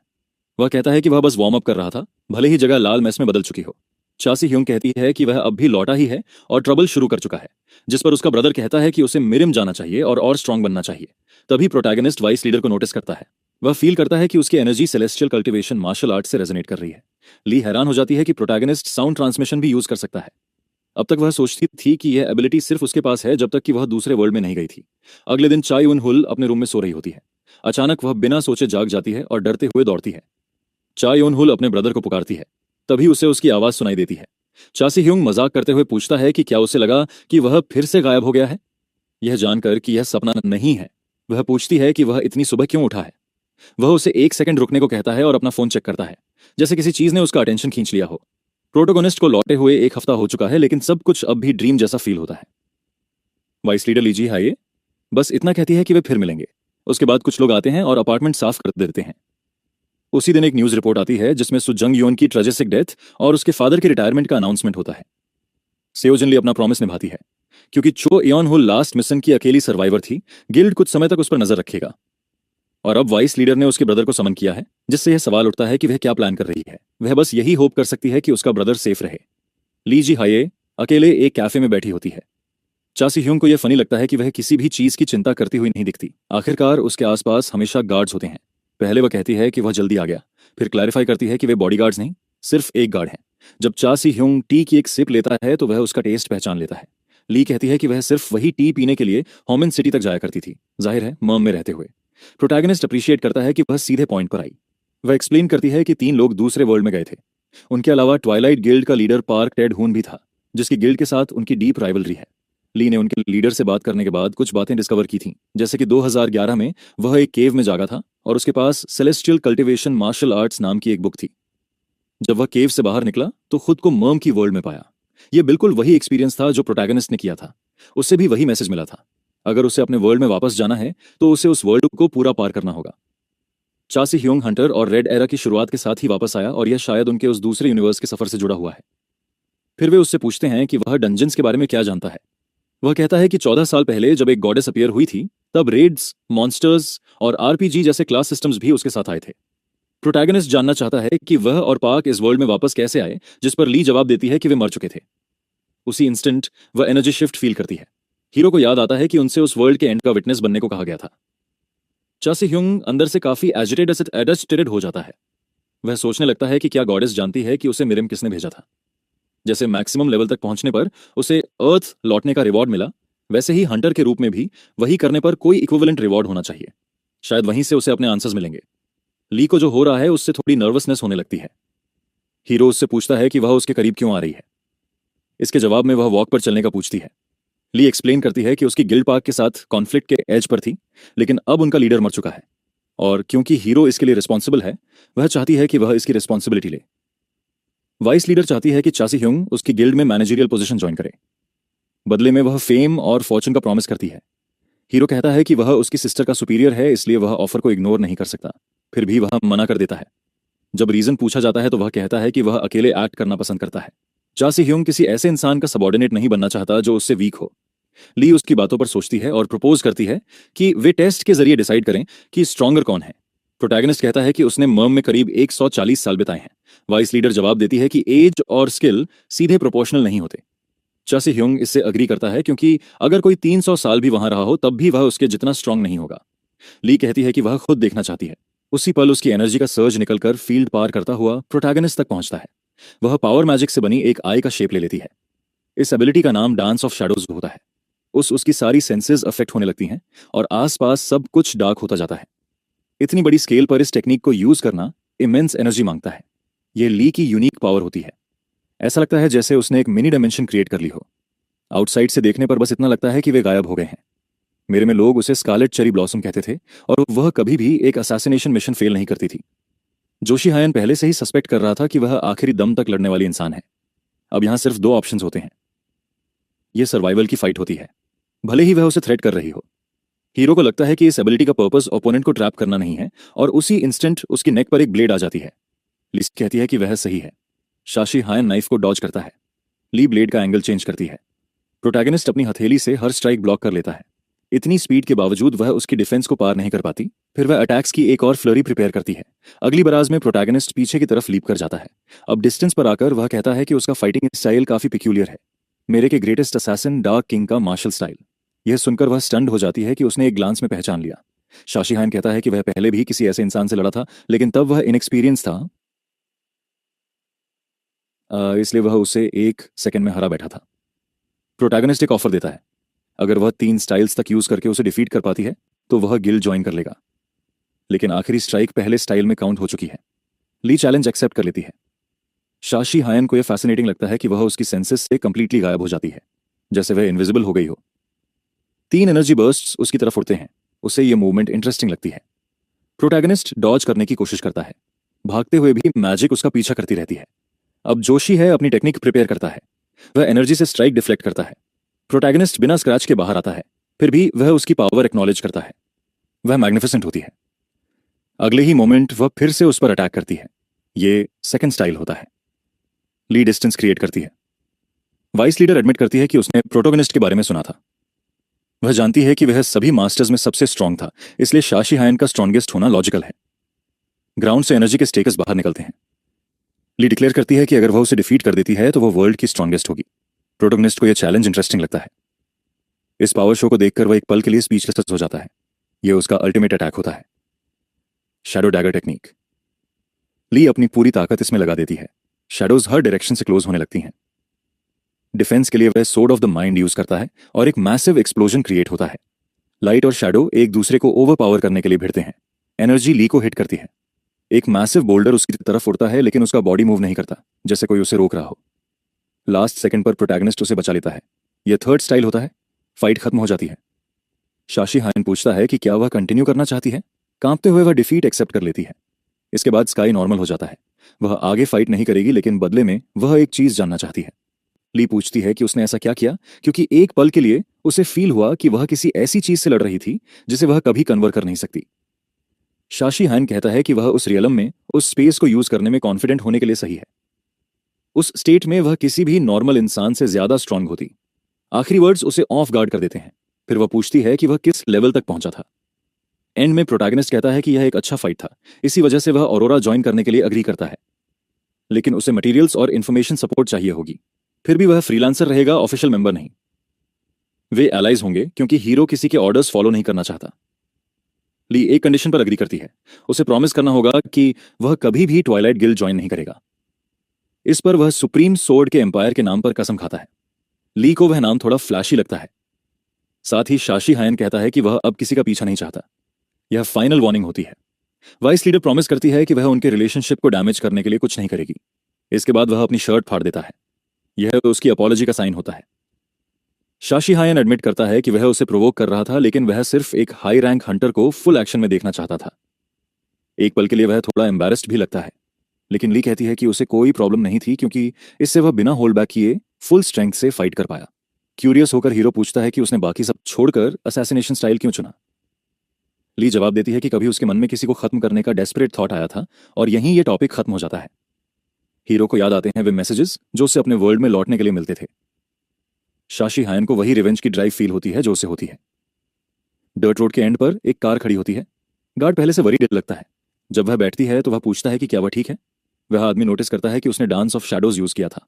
वह कहता है कि वह बस वार्म अप कर रहा था, भले ही जगह लाल मैस में बदल चुकी हो। चा सी ह्यूंग कहती है कि वह अब भी लौटा ही है और ट्रबल शुरू कर चुका है, जिस पर उसका ब्रदर कहता है कि उसे मिरिम जाना चाहिए और स्ट्रांग बनना चाहिए। तभी प्रोटैगनिस्ट वाइस लीडर को नोटिस करता है। वह फील करता है कि उसकी energy celestial cultivation martial art से रेजोनेट कर रही है। ली हैरान हो जाती है कि प्रोटैगनिस्ट साउंड ट्रांसमिशन भी यूज कर सकता है। अब तक वह सोचती थी कि यह एबिलिटी सिर्फ उसके पास है जब तक कि वह दूसरे वर्ल्ड में नहीं गई थी। अगले दिन चाय उन हुल अपने रूम में सो रही होती है। अचानक वह बिना सोचे जाग जाती है और डरते हुए दौड़ती है। चाय उन हुल अपने ब्रदर को पुकारती है। तभी उसे उसकी आवाज सुनाई देती है। चा सी ह्यूंग मजाक करते हुए पूछता है कि क्या उसे लगा कि वह फिर से गायब हो गया है। यह जानकर कि यह सपना नहीं है, वह पूछती है कि वह इतनी सुबह क्यों उठा है। वह उसे 1 सेकंड रुकने को कहता है और अपना फोन चेक करता है, जैसे किसी चीज ने उसका अटेंशन खींच लिया हो। प्रोटोगोनिस्ट को लौटे हुए 1 हफ्ता हो चुका है, लेकिन सब कुछ अब भी ड्रीम जैसा फील होता है। वाइस लीडर लीजी हाय बस इतना कहती है कि वे फिर मिलेंगे। उसके बाद कुछ लोग आते हैं और अपार्टमेंट साफ कर देते हैं। उसी दिन एक न्यूज रिपोर्ट आती है जिसमें सु जंग योन की ट्रेजिक डेथ और उसके फादर के रिटायरमेंट का अनाउंसमेंट होता है। सेओ जिनली अपना प्रॉमिस निभाती है। क्योंकि चो एन हुल लास्ट मिशन की अकेली सर्वाइवर थी, गिल्ड कुछ समय तक उस पर नजर रखेगा। और अब वाइस लीडर ने उसके ब्रदर को समन किया है, जिससे यह सवाल उठता है कि वह क्या प्लान कर रही है। वह बस यही होप कर सकती है कि उसका ब्रदर सेफ रहे। ली जी हाये अकेले एक कैफे में बैठी होती है। चासी ह्यूंग को यह फनी लगता है कि वह किसी भी चीज की चिंता करती हुई नहीं दिखती। आखिरकार उसके आसपास हमेशा गार्ड्स होते हैं। पहले वह कहती है कि वह जल्दी आ गया, फिर क्लैरिफाई करती है कि वे बॉडीगार्ड्स नहीं, सिर्फ एक गार्ड है। जब चासी ह्यूंग टी की एक सिप लेता है तो वह उसका टेस्ट पहचान लेता है। ली कहती है कि वह सिर्फ वही टी पीने के लिए होमिन सिटी तक जाया करती थी, जाहिर है मर्म में रहते हुए। प्रोटैगनिस्ट अप्रिशिएट करता है कि वह सीधे पॉइंट पर आई। वह एक्सप्लेन करती है कि 3 लोग दूसरे वर्ल्ड में गए थे। उनके अलावा ट्वाइलाइट गिल्ड का लीडर पार्क टेड हून भी था, जिसकी गिल्ड के साथ उनकी डीप राइवलरी है। ली ने उनके लीडर से बात करने के बाद कुछ बातें डिस्कवर की थीं, जैसे कि 2011 में वह एक केव में जागा था और उसके पास सेलेस्टियल कल्टिवेशन मार्शल आर्ट्स नाम की एक बुक थी। जब वह केव से बाहर निकला तो खुद को मर्म की वर्ल्ड में पाया। यह बिल्कुल वही एक्सपीरियंस था जो प्रोटैगनिस्ट ने किया था। उससे भी वही मैसेज मिला था। अगर उसे अपने वर्ल्ड में वापस जाना है तो उसे उस वर्ल्ड को पूरा पार करना होगा। चासी ह्यूंग हंटर और रेड एरा की शुरुआत के साथ ही वापस आया और यह शायद उनके उस दूसरे यूनिवर्स के सफर से जुड़ा हुआ है। फिर वे उससे पूछते हैं कि वह डंजन्स के बारे में क्या जानता है। वह कहता है कि 14 साल पहले जब एक गॉडेस अपीयर हुई थी तब रेड्स, मॉन्स्टर्स और आरपीजी जैसे क्लास सिस्टम्स भी उसके साथ आए थे। प्रोटैगनिस्ट जानना चाहता है कि वह और पार्क इस वर्ल्ड में वापस कैसे आए, जिस पर ली जवाब देती है कि वे मर चुके थे। उसी इंस्टेंट वह एनर्जी शिफ्ट फील करती है। हीरो को याद आता है कि उनसे उस वर्ल्ड के एंड का विटनेस बनने को कहा गया था। चासी ह्यूंग अंदर से काफी एजिटेटेड हो जाता है। वह सोचने लगता है कि क्या गॉडेस जानती है कि उसे मिरिम किसने भेजा था। जैसे मैक्सिमम लेवल तक पहुंचने पर उसे अर्थ लौटने का रिवॉर्ड मिला, वैसे ही हंटर के रूप में भी वही करने पर कोई इक्विवेलेंट रिवॉर्ड होना चाहिए। शायद वहीं से उसे अपने आंसर्स मिलेंगे। ली को जो हो रहा है उससे थोड़ी नर्वसनेस होने लगती है। हीरो उससे पूछता है कि वह उसके करीब क्यों आ रही है। इसके जवाब में वह वॉक पर चलने का पूछती है। ली एक्सप्लेन करती है कि उसकी गिल्ड पार्क के साथ कॉन्फ्लिक्ट के एज पर थी, लेकिन अब उनका लीडर मर चुका है और क्योंकि हीरो इसके लिए रिस्पॉन्सिबल है, वह चाहती है कि वह इसकी रिस्पॉन्सिबिलिटी ले। वाइस लीडर चाहती है कि चासी ह्यूंग उसकी गिल्ड में मैनेजरियल पोजीशन ज्वाइन करे। बदले में वह फेम और फॉर्चून का प्रॉमिस करती है। हीरो कहता है कि वह उसकी सिस्टर का सुपीरियर है, इसलिए वह ऑफर को इग्नोर नहीं कर सकता। फिर भी वह मना कर देता है। जब रीजन पूछा जाता है तो वह कहता है कि वह अकेले एक्ट करना पसंद करता है। चासी ह्यूंग किसी ऐसे इंसान का सबॉर्डिनेट नहीं बनना चाहता जो उससे वीक हो। ली उसकी बातों पर सोचती है और प्रपोज करती है कि वे टेस्ट के जरिए डिसाइड करें कि स्ट्रॉन्गर कौन है। प्रोटैगनिस्ट कहता है कि उसने मर्म में करीब 140 साल बिताए हैं। वाइस लीडर जवाब देती है कि एज और स्किल सीधे प्रोपोर्शनल नहीं होते। चासी ह्यूंग इससे अग्री करता है क्योंकि अगर कोई 300 साल भी वहां रहा हो तब भी वह उसके जितना स्ट्रांग नहीं होगा। ली कहती है कि वह खुद देखना चाहती है। उसी पल उसकी एनर्जी का सर्ज निकलकर फील्ड पार करता हुआ प्रोटैगनिस्ट तक पहुंचता है। वह पावर मैजिक से बनी एक आई का शेप ले लेती है। इस एबिलिटी का नाम डांस ऑफ शैडोज होता है। उसकी सारी सेंसेस अफेक्ट होने लगती हैं और आसपास सब कुछ डार्क होता जाता है। इतनी बड़ी स्केल पर इस टेक्निक को यूज करना इमेंस एनर्जी मांगता है। यह ली की यूनिक पावर होती है। ऐसा लगता है जैसे उसने एक मिनी डायमेंशन क्रिएट कर ली हो। आउटसाइड से देखने पर बस इतना लगता है कि वे गायब हो गए हैं। मेरे में लोग उसे स्कारलेट चेरी ब्लॉसम कहते थे और वह कभी भी एक असैसिनेशन मिशन फेल नहीं करती थी। जोशी हायन पहले से ही सस्पेक्ट कर रहा था कि वह आखिरी दम तक लड़ने वाली इंसान है। अब यहां सिर्फ 2 ऑप्शंस होते हैं। यह सर्वाइवल की फाइट होती है, भले ही वह उसे थ्रेट कर रही हो। हीरो को लगता है कि इस एबिलिटी का पर्पस ओपोनेंट को ट्रैप करना नहीं है और उसी इंस्टेंट उसकी नेक पर एक ब्लेड आ जाती है। ली कहती है कि वह सही है। चासी हायन नाइफ को डॉज करता है। ली ब्लेड का एंगल चेंज करती है। प्रोटैगनिस्ट अपनी हथेली से हर स्ट्राइक ब्लॉक कर लेता है। इतनी स्पीड के बावजूद वह उसकी डिफेंस को पार नहीं कर पाती। फिर वह अटैक्स की एक और फ्लरी प्रिपेयर करती है। अगली बराज में प्रोटैगनिस्ट पीछे की तरफ लीप कर जाता है। अब डिस्टेंस पर आकर वह कहता है कि उसका फाइटिंग स्टाइल काफी पिक्यूलियर है, मेरे के ग्रेटेस्ट असैसिन डार्क किंग का मार्शल स्टाइल। यह सुनकर वह स्टन्ड हो जाती है कि उसने एक ग्लांस में पहचान लिया। चासी हायन कहता है कि वह पहले भी किसी ऐसे इंसान से लड़ा था, लेकिन तब वह इनएक्सपीरियंस था, इसलिए वह उसे 1 सेकंड में हरा बैठा था। प्रोटैगनिस्ट एक ऑफर देता है। अगर वह 3 स्टाइल्स तक यूज करके उसे डिफीट कर पाती है तो वह गिल्ड ज्वाइन कर लेगा, लेकिन आखिरी स्ट्राइक पहले स्टाइल में काउंट हो चुकी है। ली चैलेंज एक्सेप्ट कर लेती है। चासी हायन को यह फैसिनेटिंग लगता है कि वह उसकी सेंसेस से कंप्लीटली गायब हो जाती है, जैसे वह इनविजिबल हो गई हो। 3 एनर्जी बर्स्ट्स उसकी तरफ उड़ते हैं। उसे यह मूवमेंट इंटरेस्टिंग लगती है। प्रोटैगनिस्ट डॉज करने की कोशिश करता है। भागते हुए भी मैजिक उसका पीछा करती रहती है। अब जोशी है अपनी टेक्निक प्रिपेयर करता है। वह एनर्जी से स्ट्राइक डिफ्लेक्ट करता है। प्रोटैगनिस्ट बिना स्क्रैच के बाहर आता है, फिर भी वह उसकी पावर एक्नॉलेज करता है। वह मैग्निफिसेंट होती है। अगले ही मोमेंट वह फिर से उस पर अटैक करती है। ये सेकंड स्टाइल होता है। ली डिस्टेंस क्रिएट करती है। वाइस लीडर एडमिट करती है कि उसने प्रोटोगनिस्ट के बारे में सुना था। वह जानती है कि वह सभी मास्टर्स में सबसे स्ट्रांग था, इसलिए चासी हायन का स्ट्रॉन्गेस्ट होना लॉजिकल है। ग्राउंड से एनर्जी के स्टेकस बाहर निकलते हैं। ली डिक्लेयर करती है कि अगर वह उसे डिफीट कर देती है तो वह वर्ल्ड की स्ट्रॉन्गेस्ट होगी। प्रोटोगनिस्ट को यह चैलेंज इंटरेस्टिंग लगता है। इस पावर शो को देखकर वह एक पल के लिए स्पीचलेस हो जाता है। यह उसका अल्टीमेट अटैक होता है, शैडो डैगर टेक्निक। ली अपनी पूरी ताकत इसमें लगा देती है। शैडोज हर डायरेक्शन से क्लोज होने लगती हैं। डिफेंस के लिए वह sword of the mind use करता है और एक मैसिव एक्सप्लोजन क्रिएट होता है। लाइट और शैडो एक दूसरे को ओवर पावर करने के लिए भिड़ते हैं। एनर्जी ली को हिट करती है। एक मैसिव बोल्डर उसकी तरफ उड़ता है, लेकिन उसका बॉडी मूव नहीं करता, जैसे कोई उसे रोक रहा हो। लास्ट सेकंड पर प्रोटैगनिस्ट उसे बचा लेता है। यह थर्ड स्टाइल होता है। फाइट खत्म हो जाती है। शाशी हायन पूछता है कि क्या वह कंटिन्यू करना चाहती है। कांपते हुए वह डिफीट एक्सेप्ट कर लेती है। इसके बाद स्काई नॉर्मल हो जाता है। वह आगे फाइट नहीं करेगी, लेकिन बदले में वह एक चीज जानना चाहती है। ली पूछती है कि उसने ऐसा क्या किया, क्योंकि एक पल के लिए उसे फील हुआ कि वह किसी ऐसी चीज से लड़ रही थी जिसे वह कभी कन्वर कर नहीं सकती। शाशी हायन कहता है कि वह उस रियलम में उस स्पेस को यूज करने में कॉन्फिडेंट होने के लिए सही है। उस स्टेट में वह किसी भी नॉर्मल इंसान से ज्यादा स्ट्रांग होती। आखिरी वर्ड्स उसे ऑफ गार्ड कर देते हैं। फिर वह पूछती है कि वह किस लेवल तक पहुंचा था। एंड में प्रोटैगनिस्ट कहता है कि यह एक अच्छा फाइट था, इसी वजह से वह ऑरोरा ज्वाइन करने के लिए अग्री करता है, लेकिन उसे मटेरियल्स और इन्फॉर्मेशन सपोर्ट चाहिए होगी। फिर भी वह फ्रीलांसर रहेगा, ऑफिशियल मेंबर नहीं। वे एलाइज होंगे क्योंकि हीरो किसी के ऑर्डर्स फॉलो नहीं करना चाहता। ली एक कंडीशन पर अग्री करती है। उसे प्रॉमिस करना होगा कि वह कभी भी ट्वाइलाइट गिल्ड ज्वाइन नहीं करेगा। इस पर वह सुप्रीम सोर्ड के एम्पायर के नाम पर कसम खाता है। ली को वह नाम थोड़ा फ्लैशी लगता है। साथ ही शाशी हायन कहता है कि वह अब किसी का पीछा नहीं चाहता। यह फाइनल वार्निंग होती है। वाइस लीडर प्रॉमिस करती है कि वह उनके रिलेशनशिप को डैमेज करने के लिए कुछ नहीं करेगी। इसके बाद वह अपनी शर्ट फाड़ देता है। यह उसकी अपॉलॉजी का साइन होता है। शाशी हायन एडमिट करता है कि वह उसे प्रोवोक कर रहा था, लेकिन वह सिर्फ एक हाई रैंक हंटर को फुल एक्शन में देखना चाहता था। एक पल के लिए वह थोड़ा एम्बैरेस्ड भी लगता है, लेकिन ली कहती है कि उसे कोई प्रॉब्लम नहीं थी, क्योंकि इससे वह बिना होल्ड बैक किए फुल स्ट्रेंथ से फाइट कर पाया। क्यूरियस होकर हीरो पूछता है कि उसने बाकी सब छोड़कर असैसिनेशन स्टाइल क्यों चुना। ली जवाब देती है कि कभी उसके मन में किसी को खत्म करने का डेस्परेट थॉट आया था, और यहीं यह टॉपिक खत्म हो जाता है। हीरो को याद आते हैं वे मैसेजेस जो उसे अपने वर्ल्ड में लौटने के लिए मिलते थे। शाशी हायन को वही रिवेंज की ड्राइव फील होती है जो उसे होती है। डर्ट रोड के एंड पर एक कार खड़ी होती है। गार्ड पहले से वरीड लगता है। जब वह बैठती है तो वह पूछता है कि क्या वह ठीक है। वह आदमी नोटिस करता है कि उसने डांस ऑफ शैडोज यूज किया था।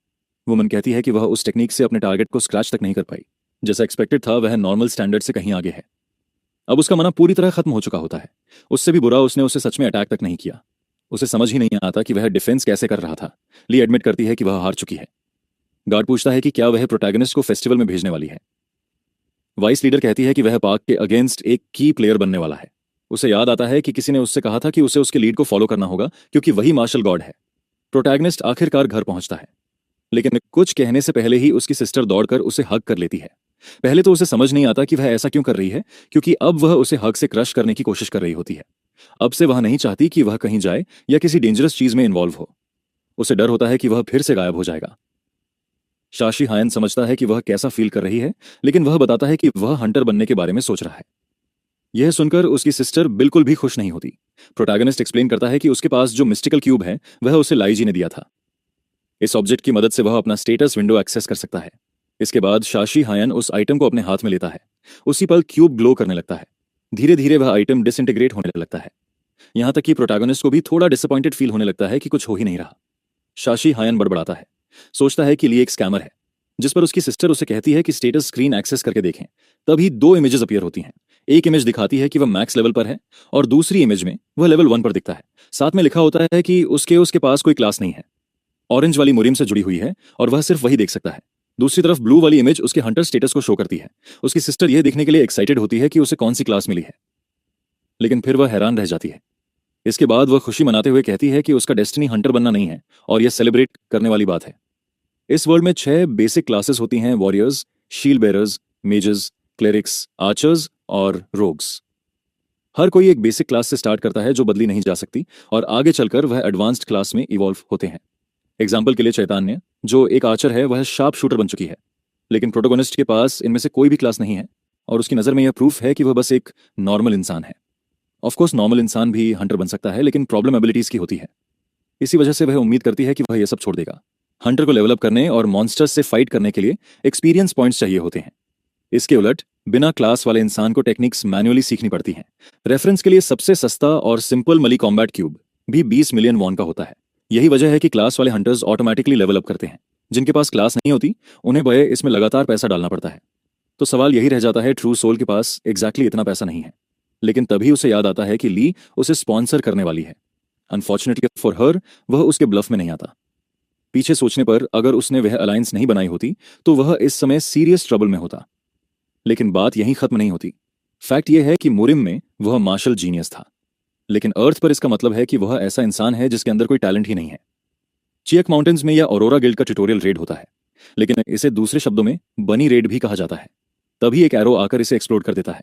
वुमन कहती है कि वह उस टेक्निक से अपने टारगेट को स्क्रैच तक नहीं कर पाई। जैसा एक्सपेक्टेड था, वह नॉर्मल स्टैंडर्ड से कहीं आगे है। अब उसका मना पूरी तरह खत्म हो चुका होता है। उससे भी बुरा, उसने उसे सच में अटैक तक नहीं किया। उसे समझ ही नहीं आता कि वह डिफेंस कैसे कर रहा था। ली एडमिट करती है कि वह हार चुकी है। गार्ड पूछता है कि क्या वह प्रोटैगनिस्ट को फेस्टिवल में भेजने वाली है। वाइस लीडर कहती है कि वह पार्क के अगेंस्ट एक की प्लेयर बनने वाला है। उसे याद आता है कि किसी ने उससे कहा था कि उसे उसके लीड को फॉलो करना होगा, क्योंकि वही मार्शल गॉड है। प्रोटैगनिस्ट आखिरकार घर पहुंचता है, लेकिन कुछ कहने से पहले ही उसकी सिस्टर दौड़कर उसे हग कर लेती है। पहले तो उसे समझ नहीं आता कि वह ऐसा क्यों कर रही है, क्योंकि अब वह उसे हग से क्रश करने की कोशिश कर रही होती है। अब से वह नहीं चाहती कि वह कहीं जाए या किसी डेंजरस चीज में इन्वॉल्व हो। उसे डर होता है कि वह फिर से गायब हो जाएगा। शाशी हायन समझता है कि वह कैसा फील कर रही है, लेकिन वह बताता है कि वह हंटर बनने के बारे में सोच रहा है। यह सुनकर उसकी सिस्टर बिल्कुल भी खुश नहीं होती। प्रोटैगनिस्ट एक्सप्लेन करता है कि उसके पास जो मिस्टिकल क्यूब है वह उसे लाइजी ने दिया था। इस ऑब्जेक्ट की मदद से वह अपना स्टेटस विंडो एक्सेस कर सकता है। इसके बाद शाशी हायन उस आइटम को अपने हाथ में लेता है। उसी पल क्यूब ग्लो करने लगता है। धीरे धीरे वह आइटम डिसइंटीग्रेट होने लगता है। यहां तक कि प्रोटैगनिस्ट को भी थोड़ा डिसअपॉइंटेड फील होने लगता है कि कुछ हो ही नहीं रहा। शाशी हायन बड़बड़ाता है, सोचता है कि ली एक स्कैमर है। जिस पर उसकी सिस्टर उसे कहती है कि स्टेटस स्क्रीन एक्सेस करके देखें। तभी दो इमेजेस अपीयर होती हैं। एक इमेज दिखाती है कि वह मैक्स लेवल पर है, और दूसरी इमेज में वह लेवल 1 पर दिखता है। साथ में लिखा होता है कि उसके पास कोई क्लास नहीं है। ऑरेंज वाली मुरिम से जुड़ी हुई है और वह सिर्फ वही देख सकता है। दूसरी तरफ ब्लू वाली इमेज उसके हंटर स्टेटस को शो करती है। उसकी सिस्टर यह देखने के लिए एक्साइटेड होती है कि उसे कौन सी क्लास मिली है, लेकिन फिर वह हैरान रह जाती है। इसके बाद वह खुशी मनाते हुए कहती है कि उसका डेस्टिनी हंटर बनना नहीं है, और यह सेलिब्रेट करने वाली बात है। इस वर्ल्ड में 6 बेसिक क्लासेस होती हैं: warriors, shield bearers, mages, clerics, archers और रोग्स। हर कोई एक बेसिक क्लास से स्टार्ट करता है जो बदली नहीं जा सकती, और आगे चलकर वह एडवांस्ड क्लास में इवॉल्व होते हैं। एग्जाम्पल के लिए चैतन्य, जो एक आर्चर है, वह शार्प शूटर बन चुकी है, लेकिन प्रोटोगोनिस्ट के पास इनमें से कोई भी क्लास नहीं है, और उसकी नज़र में यह प्रूफ है कि वह बस एक नॉर्मल इंसान है। ऑफकोर्स नॉर्मल इंसान भी हंटर बन सकता है, लेकिन प्रॉब्लम एबिलिटीज की होती है। इसी वजह से वह उम्मीद करती है कि वह यह सब छोड़ देगा। हंटर को डेवलप करने और मॉन्स्टर्स से फाइट करने के लिए एक्सपीरियंस पॉइंट्स चाहिए होते हैं। इसके उलट बिना क्लास वाले इंसान को टेक्निक्स मैन्युअली सीखनी पड़ती हैं। रेफरेंस के लिए सबसे सस्ता और सिंपल मली कॉम्बैट क्यूब भी 20 मिलियन वॉन का होता है। यही वजह है कि क्लास वाले हंटर्स ऑटोमेटिकली लेवल अप करते हैं। जिनके पास क्लास नहीं होती, उन्हें बड़े इसमें लगातार पैसा डालना पड़ता है। तो सवाल यही रह जाता है, ट्रू सोल के पास एग्जैक्टली इतना पैसा नहीं है, लेकिन तभी उसे याद आता है कि ली उसे स्पॉन्सर करने वाली है। अनफॉर्चुनेटली फॉर हर, वह उसके ब्लफ में नहीं आता। पीछे सोचने पर अगर उसने वह अलायंस नहीं बनाई होती तो वह इस समय सीरियस ट्रबल में होता। लेकिन बात यहीं खत्म नहीं होती। फैक्ट यह है कि मुरिम में वह मार्शल जीनियस था, लेकिन अर्थ पर इसका मतलब है कि वह ऐसा इंसान है जिसके अंदर कोई टैलेंट ही नहीं है। चियक माउंटेन्स में यह ऑरोरा गिल्ड का ट्यूटोरियल रेड होता है, लेकिन इसे दूसरे शब्दों में बनी रेड भी कहा जाता है। तभी एक एरो आकर इसे एक्सप्लोड कर देता है।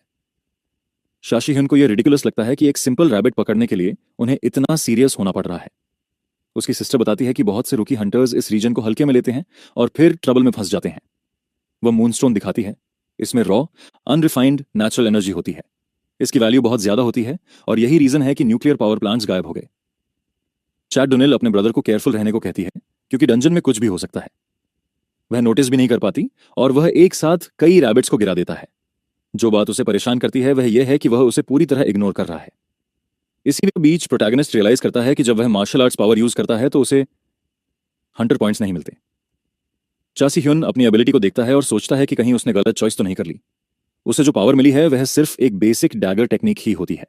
शाशी ह्युन को यह रिडिकुलस लगता है कि एक सिंपल रैबिट पकड़ने के लिए उन्हें इतना सीरियस होना पड़ रहा है। उसकी सिस्टर बताती है कि बहुत से रूकी हंटर्स इस रीजन को हल्के में लेते हैं और फिर ट्रबल में फंस जाते हैं। वह मूनस्टोन दिखाती है। इसमें रॉ अनरिफाइंड नेचुरल एनर्जी होती है। इसकी वैल्यू बहुत ज्यादा होती है और यही रीजन है कि न्यूक्लियर पावर प्लांट्स गायब हो गए। चैड डोनेल अपने ब्रदर को केयरफुल रहने को कहती है क्योंकि डंजन में कुछ भी हो सकता है। वह नोटिस भी नहीं कर पाती और वह एक साथ कई रैबिट्स को गिरा देता है। जो बात उसे परेशान करती है वह यह है कि वह उसे पूरी तरह इग्नोर कर रहा है। इसी के बीच प्रोटैगनिस्ट रियलाइज करता है कि जब वह मार्शल आर्ट्स पावर यूज करता है तो उसे हंटर पॉइंट्स नहीं मिलते। चासी ह्युन अपनी एबिलिटी को देखता है और सोचता है कि कहीं उसने गलत चॉइस तो नहीं कर ली। उसे जो पावर मिली है वह सिर्फ एक बेसिक डैगर टेक्निक ही होती है।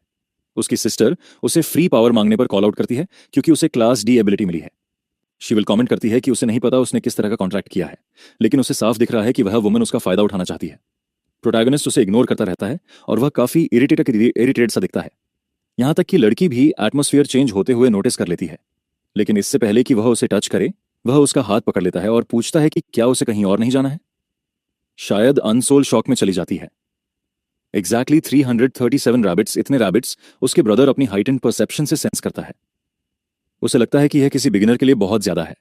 उसकी सिस्टर उसे फ्री पावर मांगने पर कॉल आउट करती है क्योंकि उसे क्लास डी एबिलिटी मिली है। शी विल कमेंट करती है कि उसे नहीं पता उसने किस तरह का कॉन्ट्रैक्ट किया है, लेकिन उसे साफ दिख रहा है कि वह वुमन उसका फायदा उठाना चाहती है। प्रोटैगनिस्ट उसे इग्नोर करता रहता है और वह काफी इरिटेटेड सा दिखता है। यहां तक कि लड़की भी एटमॉस्फेयर चेंज होते हुए नोटिस कर लेती है, लेकिन इससे पहले कि वह उसे टच करे वह उसका हाथ पकड़ लेता है और पूछता है कि क्या उसे कहीं और नहीं जाना है। शायद अनसोल शॉक में चली जाती है। एग्जैक्टली 337 रैबिट्स, इतने रैबिट्स उसके ब्रदर अपनी हाइटेंड परसेप्शन से सेंस करता है। उसे लगता है कि यह किसी बिगिनर के लिए बहुत ज्यादा है।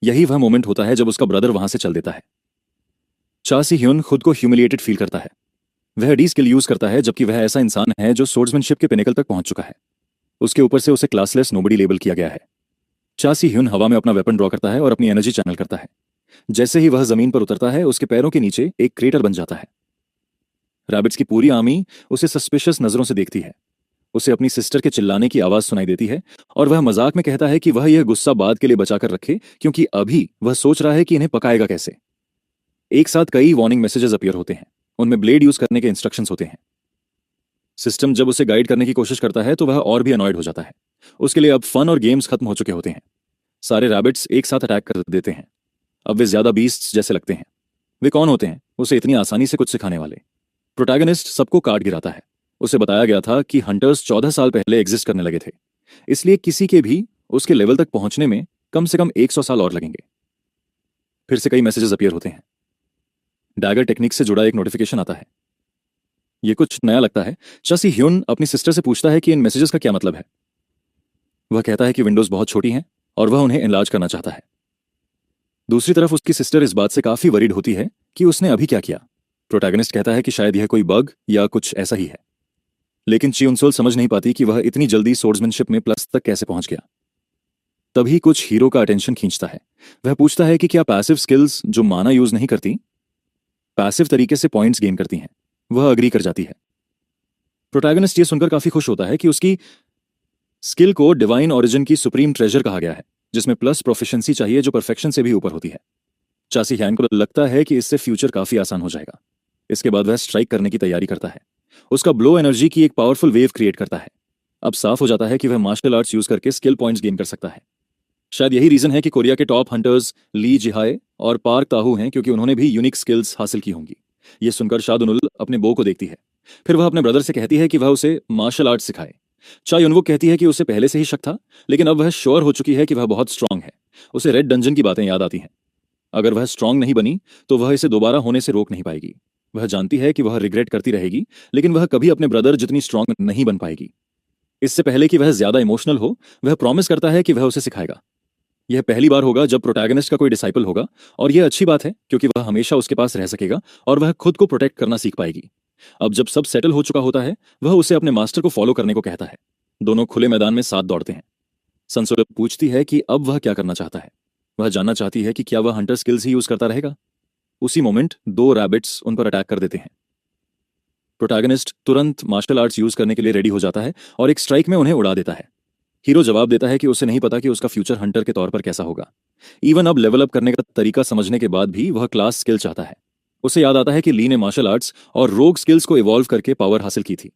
यही वह मोमेंट होता है जब उसका ब्रदर वहां से चल देता है। चासी ह्युन खुद को ह्यूमिलिएटेड फील करता है। वह डी स्किल यूज करता है जबकि वह ऐसा इंसान है जो सोर्ड्समैनशिप के पिनेकल तक पहुंच चुका है। उसके ऊपर से उसे क्लासलेस नोबडी लेबल किया गया है। चासी ह्युन हवा में अपना वेपन ड्रॉ करता है और अपनी एनर्जी चैनल करता है। जैसे ही वह जमीन पर उतरता है उसके पैरों के नीचे एक क्रेटर बन जाता है। रैबिट्स की पूरी आर्मी उसे सस्पिशियस नजरों से देखती है। उसे अपनी सिस्टर के चिल्लाने की आवाज सुनाई देती है और वह मजाक में कहता है कि वह यह गुस्सा बाद के लिए बचा कर रखे क्योंकि अभी वह सोच रहा है कि इन्हें पकाएगा कैसे। एक साथ कई वार्निंग मैसेजेस अपीयर होते हैं। उनमें ब्लेड यूज करने के इंस्ट्रक्शंस होते हैं। सिस्टम जब उसे गाइड करने की कोशिश करता है तो वह और भी अनॉयड हो जाता है। उसके लिए अब फन और गेम्स खत्म हो चुके होते हैं। सारे रैबिट्स एक साथ अटैक कर देते हैं। अब वे ज्यादा बीस्ट्स जैसे लगते हैं। वे कौन होते हैं उसे इतनी आसानी से कुछ सिखाने वाले? प्रोटैगनिस्ट सबको काट गिराता है। उसे बताया गया था कि हंटर्स 14 साल पहले एग्जिस्ट करने लगे थे, इसलिए किसी के भी उसके लेवल तक पहुंचने में कम से कम 100 साल और लगेंगे। फिर से कई मैसेजेस अपीयर होते हैं। डैगर टेक्निक से जुड़ा एक नोटिफिकेशन आता है। यह कुछ नया लगता है। चासी ह्युन अपनी सिस्टर से पूछता है कि इन मैसेजेस का क्या मतलब है। वह कहता है कि विंडोज बहुत छोटी हैं और वह उन्हें एनलार्ज करना चाहता है। दूसरी तरफ उसकी सिस्टर इस बात से काफी वरीड होती है कि उसने अभी क्या किया। प्रोटैगनिस्ट कहता है कि शायद यह कोई बग या कुछ ऐसा ही है, लेकिन चियोनसोल समझ नहीं पाती कि वह इतनी जल्दी सोर्ड्समैनशिप में प्लस तक कैसे पहुंच गया। तभी कुछ हीरो का अटेंशन खींचता है। वह पूछता है कि क्या पैसिव स्किल्स जो माना यूज नहीं करती पैसिव तरीके से पॉइंट्स गेन करती हैं। वह अग्री कर जाती है। प्रोटैगनिस्ट ये सुनकर काफी खुश होता है कि उसकी स्किल को डिवाइन ओरिजिन की सुप्रीम ट्रेजर कहा गया है, जिसमें प्लस प्रोफिशिएंसी चाहिए जो परफेक्शन से भी ऊपर होती है। चासी ह्यान को लगता है कि इससे फ्यूचर काफी आसान हो जाएगा। इसके बाद वह स्ट्राइक करने की तैयारी करता है। उसका ब्लो एनर्जी की एक पावरफुल वेव क्रिएट करता है। अब साफ हो जाता है कि वह मार्शल आर्ट्स यूज करके स्किल पॉइंट्स गेन कर सकता है। शायद यही रीजन है कि कोरिया के टॉप हंटर्स ली जिहाए और पार्क ताहू हैं, क्योंकि उन्होंने भी यूनिक स्किल्स हासिल की होंगी। ये सुनकर शादुनुल अपने बो को देखती है। फिर वह अपने ब्रदर से कहती है कि वह उसे मार्शल आर्ट्स सिखाए। चा युनवुक कहती है कि उसे पहले से ही शक था, लेकिन अब वह श्योर हो चुकी है कि वह बहुत स्ट्रांग है। उसे रेड डंजन की बातें याद आती हैं। अगर वह स्ट्रांग नहीं बनी तो वह इसे दोबारा होने से रोक नहीं पाएगी। वह जानती है कि वह रिग्रेट करती रहेगी, लेकिन वह कभी अपने ब्रदर जितनी स्ट्रांग नहीं बन पाएगी। इससे पहले कि वह ज्यादा इमोशनल हो, वह प्रॉमिस करता है कि वह उसे सिखाएगा। यह पहली बार होगा जब प्रोटैगनिस्ट का कोई डिसाइपल होगा, और यह अच्छी बात है क्योंकि वह हमेशा उसके पास रह सकेगा और वह खुद को प्रोटेक्ट करना सीख पाएगी। अब जब सब सेटल हो चुका होता है, वह उसे अपने मास्टर को फॉलो करने को कहता है। दोनों खुले मैदान में साथ दौड़ते हैं। संसोल पूछती है कि अब वह क्या करना चाहता है। वह जानना चाहती है कि क्या वह हंटर स्किल्स ही यूज करता रहेगा। उसी मोमेंट 2 रैबिट्स उन पर अटैक कर देते हैं। प्रोटैगनिस्ट तुरंत मार्शल आर्ट्स यूज करने के लिए रेडी हो जाता है और एक स्ट्राइक में उन्हें उड़ा देता है। हीरो जवाब देता है कि उसे नहीं पता कि उसका फ्यूचर हंटर के तौर पर कैसा होगा। इवन अब लेवल अप करने का तरीका समझने के बाद भी वह क्लास स्किल चाहता है। उसे याद आता है कि ली ने मार्शल आर्ट्स और रोग स्किल्स को इवॉल्व करके पावर हासिल की थी,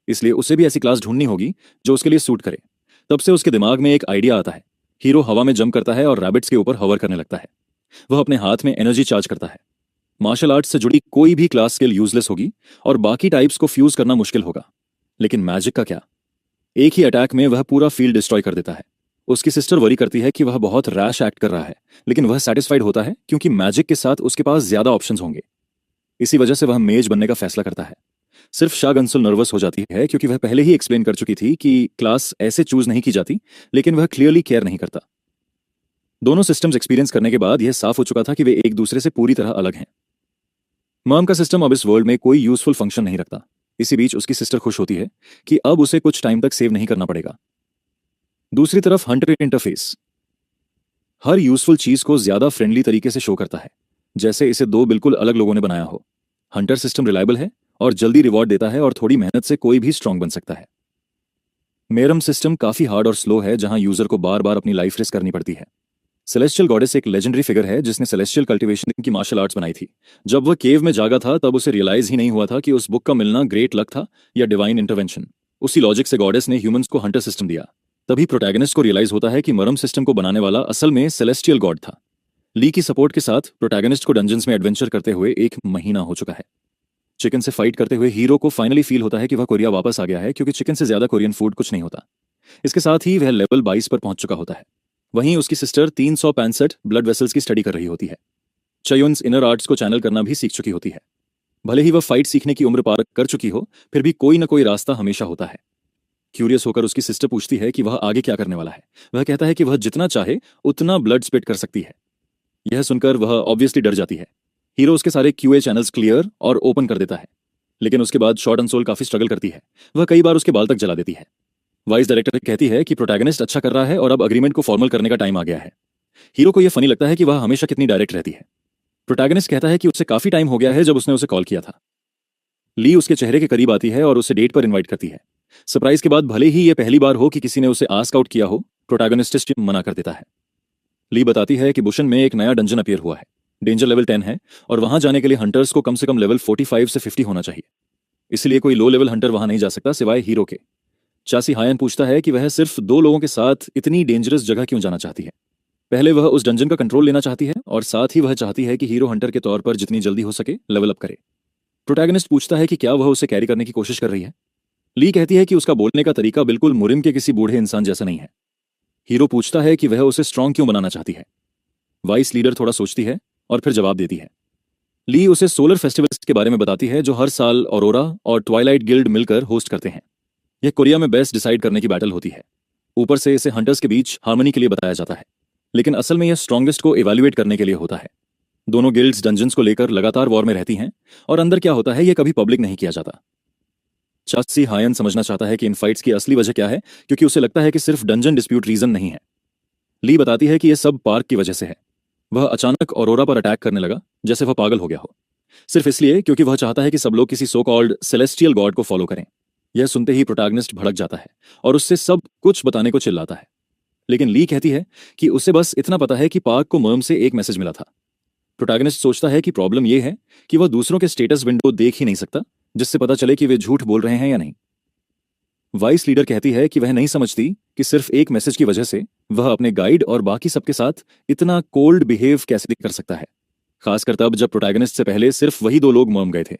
इसलिए उसे भी ऐसी क्लास ढूंढनी होगी जो उसके लिए सूट करे। तब से उसके दिमाग में एक आइडिया आता है। हीरो हवा में जंप करता है और रैबिट्स के ऊपर हवर करने लगता है। वह अपने हाथ में एनर्जी चार्ज करता है। मार्शल आर्ट्स से जुड़ी कोई भी क्लास स्किल यूजलेस होगी और बाकी टाइप्स को फ्यूज करना मुश्किल होगा। लेकिन मैजिक का क्या? एक ही अटैक में वह पूरा फील्ड डिस्ट्रॉय कर देता है। उसकी सिस्टर वरी करती है कि वह बहुत रैश एक्ट कर रहा है, लेकिन वह सेटिस्फाइड होता है क्योंकि मैजिक के साथ उसके पास ज्यादा ऑप्शंस होंगे। इसी वजह से वह मेज बनने का फैसला करता है। सिर्फ शाह गंसुल नर्वस हो जाती है क्योंकि वह पहले ही एक्सप्लेन कर चुकी थी कि क्लास ऐसे चूज नहीं की जाती, लेकिन वह क्लियरली केयर नहीं करता। दोनों सिस्टम्स एक्सपीरियंस करने के बाद यह साफ हो चुका था कि वे एक दूसरे से पूरी तरह अलग हैं। मॉम का सिस्टम अब इस वर्ल्ड में कोई यूजफुल फंक्शन नहीं रखता। इसी बीच उसकी सिस्टर खुश होती है कि अब उसे कुछ टाइम तक सेव नहीं करना पड़ेगा। दूसरी तरफ हंटर इंटरफेस हर यूजफुल चीज को ज्यादा फ्रेंडली तरीके से शो करता है, जैसे इसे दो बिल्कुल अलग लोगों ने बनाया हो। हंटर सिस्टम रिलायबल है और जल्दी रिवॉर्ड देता है और थोड़ी मेहनत से कोई भी स्ट्रांग बन सकता है। मेरम सिस्टम काफी हार्ड और स्लो है, जहां यूजर को बार बार अपनी लाइफ रिस्क करनी पड़ती है। सेलेस्टियल गॉडेस एक लेजेंडरी फिगर है जिसने सेलेस्टियल कल्टीवेशन की मार्शल आर्ट्स बनाई थी। जब वह केव में जागा था तब उसे रियलाइज ही नहीं हुआ था कि उस बुक का मिलना ग्रेट लक था या डिवाइन इंटरवेंशन। उसी लॉजिक से गॉडेस ने ह्यूमंस को हंटर सिस्टम दिया। तभी प्रोटैगनिस्ट को रियलाइज होता है कि मरम सिस्टम को बनाने वाला असल में सेलेस्टियल गॉड था। ली की सपोर्ट के साथ प्रोटैगनिस्ट को डंजन्स में एडवेंचर करते हुए 1 महीना हो चुका है। चिकन से फाइट करते हुए हीरो को फाइनली फील होता है कि वह कोरिया वापस आ गया है, क्योंकि चिकन से ज्यादा कोरियन फूड कुछ नहीं होता। इसके साथ ही वह लेवल 22 पर पहुंच चुका होता है। वहीं उसकी सिस्टर 365 ब्लड वेसल्स की स्टडी कर रही होती है। चयुन्स इनर आर्ट्स को चैनल करना भी सीख चुकी होती है। भले ही वह फाइट सीखने की उम्र पार कर चुकी हो, फिर भी कोई ना कोई रास्ता हमेशा होता है। क्यूरियस होकर उसकी सिस्टर पूछती है कि वह आगे क्या करने वाला है। वह कहता है कि वह जितना चाहे उतना ब्लड स्पिट कर सकती है। यह सुनकर वह ऑब्वियसली डर जाती है। हीरो उसके सारे क्यूए चैनल्स क्लियर और ओपन कर देता है, लेकिन उसके बाद शॉर्ट एंड सोल काफी स्ट्रगल करती है। वह कई बार उसके बाल तक जला देती है। वाइस डायरेक्टर कहती है कि प्रोटैगनिस्ट अच्छा कर रहा है और अब अग्रीमेंट को फॉर्मल करने का टाइम आ गया है। हीरो को यह फनी लगता है कि वह हमेशा कितनी डायरेक्ट रहती है। प्रोटैगनिस्ट कहता है कि उससे काफी टाइम हो गया है जब उसने उसे कॉल किया था। ली उसके चेहरे के करीब आती है और उसे डेट पर इनवाइट करती है। सरप्राइज के बाद भले ही यह पहली बार हो कि किसी ने उसे आस्क आउट किया हो, प्रोटैगनिस्ट मना कर देता है। ली बताती है कि बुशन में एक नया डंजन अपीयर हुआ है। डेंजर लेवल 10 है और वहां जाने के लिए हंटर्स को कम से कम लेवल 45 से 50 होना चाहिए। इसलिए कोई लो लेवल हंटर वहां नहीं जा सकता सिवाय हीरो के। चासी हायन पूछता है कि वह सिर्फ 2 लोगों के साथ इतनी डेंजरस जगह क्यों जाना चाहती है। पहले वह उस डंजन का कंट्रोल लेना चाहती है और साथ ही वह चाहती है कि हीरो हंटर के तौर पर जितनी जल्दी हो सके लेवल अप करे। प्रोटैगनिस्ट पूछता है कि क्या वह उसे कैरी करने की कोशिश कर रही है। ली कहती है कि उसका बोलने का तरीका बिल्कुल मुरिम के किसी बूढ़े इंसान जैसा नहीं है। हीरो पूछता है कि वह उसे स्ट्रांग क्यों बनाना चाहती है। वाइस लीडर थोड़ा सोचती है और फिर जवाब देती है। ली उसे सोलर फेस्टिवल्स के बारे में बताती है जो हर साल ऑरोरा और ट्वाइलाइट गिल्ड मिलकर होस्ट करते हैं। यह कोरिया में बेस्ट डिसाइड करने की बैटल होती है। ऊपर से इसे हंटर्स के बीच हार्मनी के लिए बताया जाता है, लेकिन असल में यह स्ट्रॉन्गेस्ट को इवैल्यूएट करने के लिए होता है। दोनों गिल्ड्स डंजन्स को लेकर लगातार वॉर में रहती हैं और अंदर क्या होता है यह कभी पब्लिक नहीं किया जाता। चासी हायन समझना चाहता है कि इन फाइट्स की असली वजह क्या है, क्योंकि उसे लगता है कि सिर्फ डंजन डिस्प्यूट रीजन नहीं है। ली बताती है कि यह सब पार्क की वजह से है। वह अचानक ऑरोरा पर अटैक करने लगा जैसे वह पागल हो गया हो, सिर्फ इसलिए क्योंकि वह चाहता है कि सब लोग किसी सो कॉल्ड सेलेस्टियल गॉड को फॉलो करें। यह सुनते ही प्रोटैगनिस्ट भड़क जाता है और उससे सब कुछ बताने को चिल्लाता है। लेकिन ली कहती है कि उसे बस इतना पता है कि पार्क को मर्म से एक मैसेज मिला था। प्रोटैगनिस्ट सोचता है कि प्रॉब्लम यह है कि वह दूसरों के स्टेटस विंडो देख ही नहीं सकता, जिससे पता चले कि वे झूठ बोल रहे हैं या नहीं। वाइस लीडर कहती है कि वह नहीं समझती कि सिर्फ एक मैसेज की वजह से वह अपने गाइड और बाकी सबके साथ इतना कोल्ड बिहेव कैसे कर सकता है, खासकर तब जब प्रोटैगनिस्ट से पहले सिर्फ वही 2 लोग मर्म गए थे।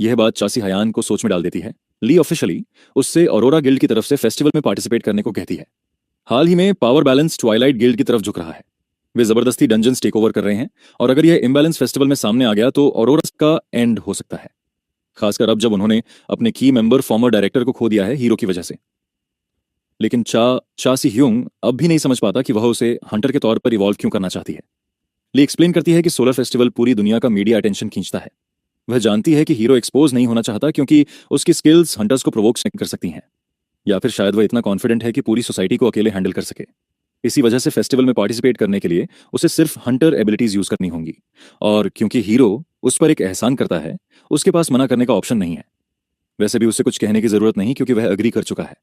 यह बात चासी हयान को सोच में डाल देती है। ली ऑफिशियली उससे ऑरोरा गिल्ड की तरफ से फेस्टिवल में पार्टिसिपेट करने को कहती है। हाल ही में पावर बैलेंस ट्वाइलाइट गिल्ड की तरफ झुक रहा है। वे जबरदस्ती डंजन्स टेक ओवर कर रहे हैं और अगर यह इम्बैलेंस फेस्टिवल में सामने आ गया तो ऑरोरा का एंड हो सकता है, खासकर अब जब उन्होंने अपने की मेंबर फॉर्मर डायरेक्टर को खो दिया है हीरो की वजह से। लेकिन चासी ह्यूंग अब भी नहीं समझ पाता कि वह उसे हंटर के तौर पर इवॉल्व क्यों करना चाहती है। ली एक्सप्लेन करती है कि सोलर फेस्टिवल पूरी दुनिया का मीडिया अटेंशन खींचता है। वह जानती है कि हीरो एक्सपोज नहीं होना चाहता क्योंकि उसकी स्किल्स हंटर्स को प्रोवोक कर सकती हैं, या फिर शायद वह इतना कॉन्फिडेंट है कि पूरी सोसाइटी को अकेले हैंडल कर सके। इसी वजह से फेस्टिवल में पार्टिसिपेट करने के लिए उसे सिर्फ हंटर एबिलिटीज यूज करनी होंगी, और क्योंकि हीरो उस पर एक एहसान करता है उसके पास मना करने का ऑप्शन नहीं है। वैसे भी उसे कुछ कहने की जरूरत नहीं क्योंकि वह अग्री कर चुका है।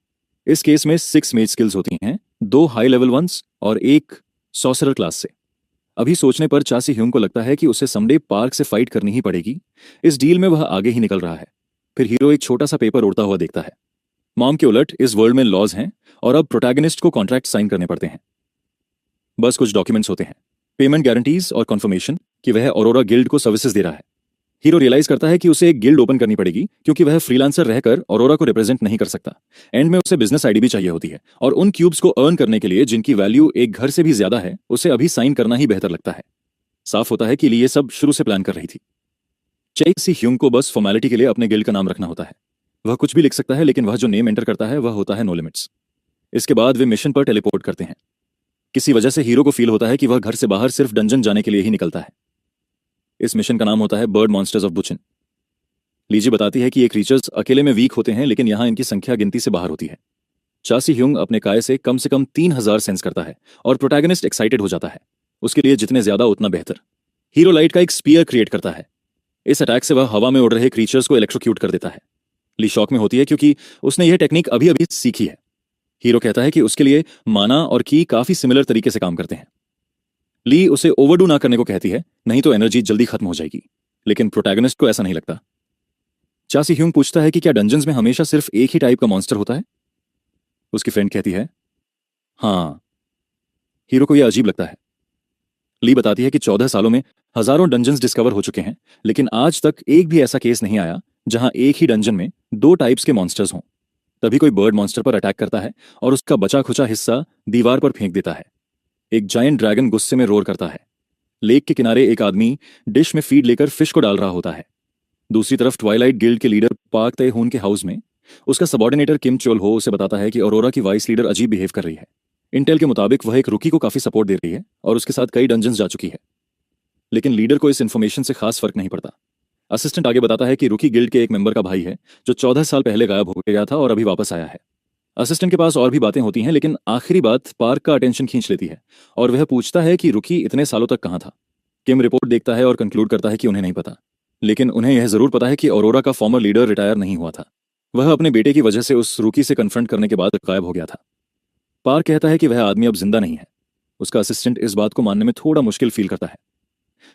इस केस में 6 मेज स्किल्स होती हैं, 2 हाई लेवल वंस और 1 सॉर्सरर क्लास से। अभी सोचने पर चासी ह्यूंग को लगता है कि उसे समडे पार्क से फाइट करनी ही पड़ेगी। इस डील में वह आगे ही निकल रहा है। फिर हीरो एक छोटा सा पेपर उड़ता हुआ देखता है। मॉम के उलट इस वर्ल्ड में लॉज हैं और अब प्रोटैगनिस्ट को कॉन्ट्रैक्ट साइन करने पड़ते हैं। बस कुछ डॉक्यूमेंट्स होते हैं, पेमेंट गारंटीज और कन्फर्मेशन कि वह ऑरोरा गिल्ड को सर्विसेज दे रहा है। हीरो रियलाइज करता है कि उसे एक गिल्ड ओपन करनी पड़ेगी क्योंकि वह फ्रीलांसर रहकर ऑरोरा को रिप्रेजेंट नहीं कर सकता। एंड में उसे बिजनेस आईडी भी चाहिए होती है और उन क्यूब्स को अर्न करने के लिए जिनकी वैल्यू एक घर से भी ज्यादा है, उसे अभी साइन करना ही बेहतर लगता है। साफ होता है कि ली ये सब शुरू से प्लान कर रही थी। चासी ह्यूंग को बस फॉर्मेलिटी के लिए अपने गिल्ड का नाम रखना होता है। वह कुछ भी लिख सकता है, लेकिन वह जो नेम एंटर करता है वह होता है नो लिमिट्स। इसके बाद वे मिशन पर टेलीपोर्ट करते हैं। किसी वजह से हीरो को फील होता है कि वह घर से बाहर सिर्फ डंजन जाने के लिए ही निकलता है। इस मिशन का नाम होता है बर्ड मॉन्स्टर्स ऑफ बुचिन। लीजी बताती है कि ये क्रीचर्स अकेले में वीक होते हैं, लेकिन यहां इनकी संख्या गिनती से बाहर होती है। चासी ह्यूंग अपने काय से कम 3000 सेंस करता है और प्रोटैगनिस्ट एक्साइटेड हो जाता है। उसके लिए जितने ज्यादा उतना बेहतर। हीरो लाइट का एक स्पीयर क्रिएट करता है। इस अटैक से वह हवा में उड़ रहे क्रीचर्स को इलेक्ट्रोक्यूट कर देता है। ली शॉक में होती है क्योंकि उसने यह टेक्निक अभी अभी सीखी है। हीरो कहता है कि उसके लिए माना और की काफी सिमिलर तरीके से काम करते हैं। ली उसे ओवरडू ना करने को कहती है, नहीं तो एनर्जी जल्दी खत्म हो जाएगी, लेकिन प्रोटैगनिस्ट को ऐसा नहीं लगता। चासी ह्यूंग पूछता है कि क्या डंजन्स में हमेशा सिर्फ एक ही टाइप का मॉन्स्टर होता है। उसकी फ्रेंड कहती है हाँ। हीरो को यह अजीब लगता है। ली बताती है कि 14 सालों में हजारों डंजन्स डिस्कवर हो चुके हैं, लेकिन आज तक एक भी ऐसा केस नहीं आया जहां एक ही डंजन में 2 टाइप्स के मॉन्स्टर्स हों। तभी कोई बर्ड मॉन्स्टर पर अटैक करता है और उसका बचा खुचा हिस्सा दीवार पर फेंक देता है। एक जायंट ड्रैगन गुस्से में रोर करता है। लेक के किनारे एक आदमी डिश में फीड लेकर फिश को डाल रहा होता है। दूसरी तरफ ट्वाइलाइट गिल्ड के लीडर पार्क ते हून के हाउस में उसका सबॉर्डिनेटर किम चोल हो उसे बताता है कि ऑरोरा की वाइस लीडर अजीब बिहेव कर रही है। इंटेल के मुताबिक वह एक रुकी को काफी सपोर्ट दे रही है और उसके साथ कई डंजन्स जा चुकी है, लेकिन लीडर को इस इन्फॉर्मेशन से खास फर्क नहीं पड़ता। असिस्टेंट आगे बताता है कि रुकी गिल्ड के एक मेंबर का भाई है जो 14 साल पहले गायब हो गया था और अभी वापस आया है। असिस्टेंट के पास और भी बातें होती हैं, लेकिन आखिरी बात पार्क का अटेंशन खींच लेती है और वह पूछता है कि रुकी इतने सालों तक कहां था। किम रिपोर्ट देखता है और कंक्लूड करता है कि उन्हें नहीं पता, लेकिन उन्हें यह जरूर पता है कि ऑरोरा का फॉर्मर लीडर रिटायर नहीं हुआ था। वह अपने बेटे की वजह से उस रुकी से कन्फ्रंट करने के बाद गायब हो गया था। पार्क कहता है कि वह आदमी अब जिंदा नहीं है। उसका असिस्टेंट इस बात को मानने में थोड़ा मुश्किल फील करता है।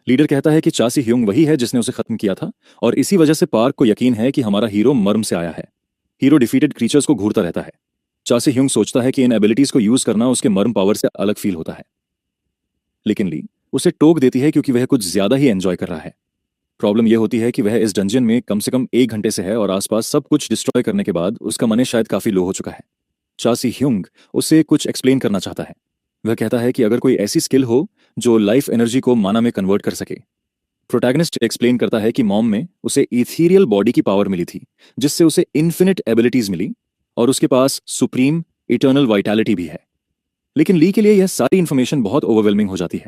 लीडर कहता है कि चासी ह्यूंग वही है जिसने उसे खत्म किया था और इसी वजह से पार्क को यकीन है कि हमारा हीरो मर्म से आया है। हीरो डिफीटेड क्रीचर्स को घूरता रहता है। चासी ह्यूंग सोचता है कि इन एबिलिटीज को यूज करना उसके मर्म पावर से अलग फील होता है, लेकिन ली उसे टोक देती है क्योंकि वह कुछ ज्यादा ही एंजॉय कर रहा है। प्रॉब्लम यह होती है कि वह इस डंजन में कम से कम 1 घंटे से है और आसपास सब कुछ डिस्ट्रॉय करने के बाद उसका मन शायद काफी लो हो चुका है। चासी ह्यूंग उसे कुछ एक्सप्लेन करना चाहता है। वह कहता है कि अगर कोई ऐसी स्किल हो जो लाइफ एनर्जी को माना में कन्वर्ट कर सके। प्रोटैगनिस्ट एक्सप्लेन करता है कि मॉम में उसे इथीरियल बॉडी की पावर मिली थी जिससे उसे इन्फिनिट एबिलिटीज मिली और उसके पास सुप्रीम इटर्नल वाइटैलिटी भी है। लेकिन ली के लिए यह सारी इंफॉर्मेशन बहुत ओवरवेलमिंग हो जाती है,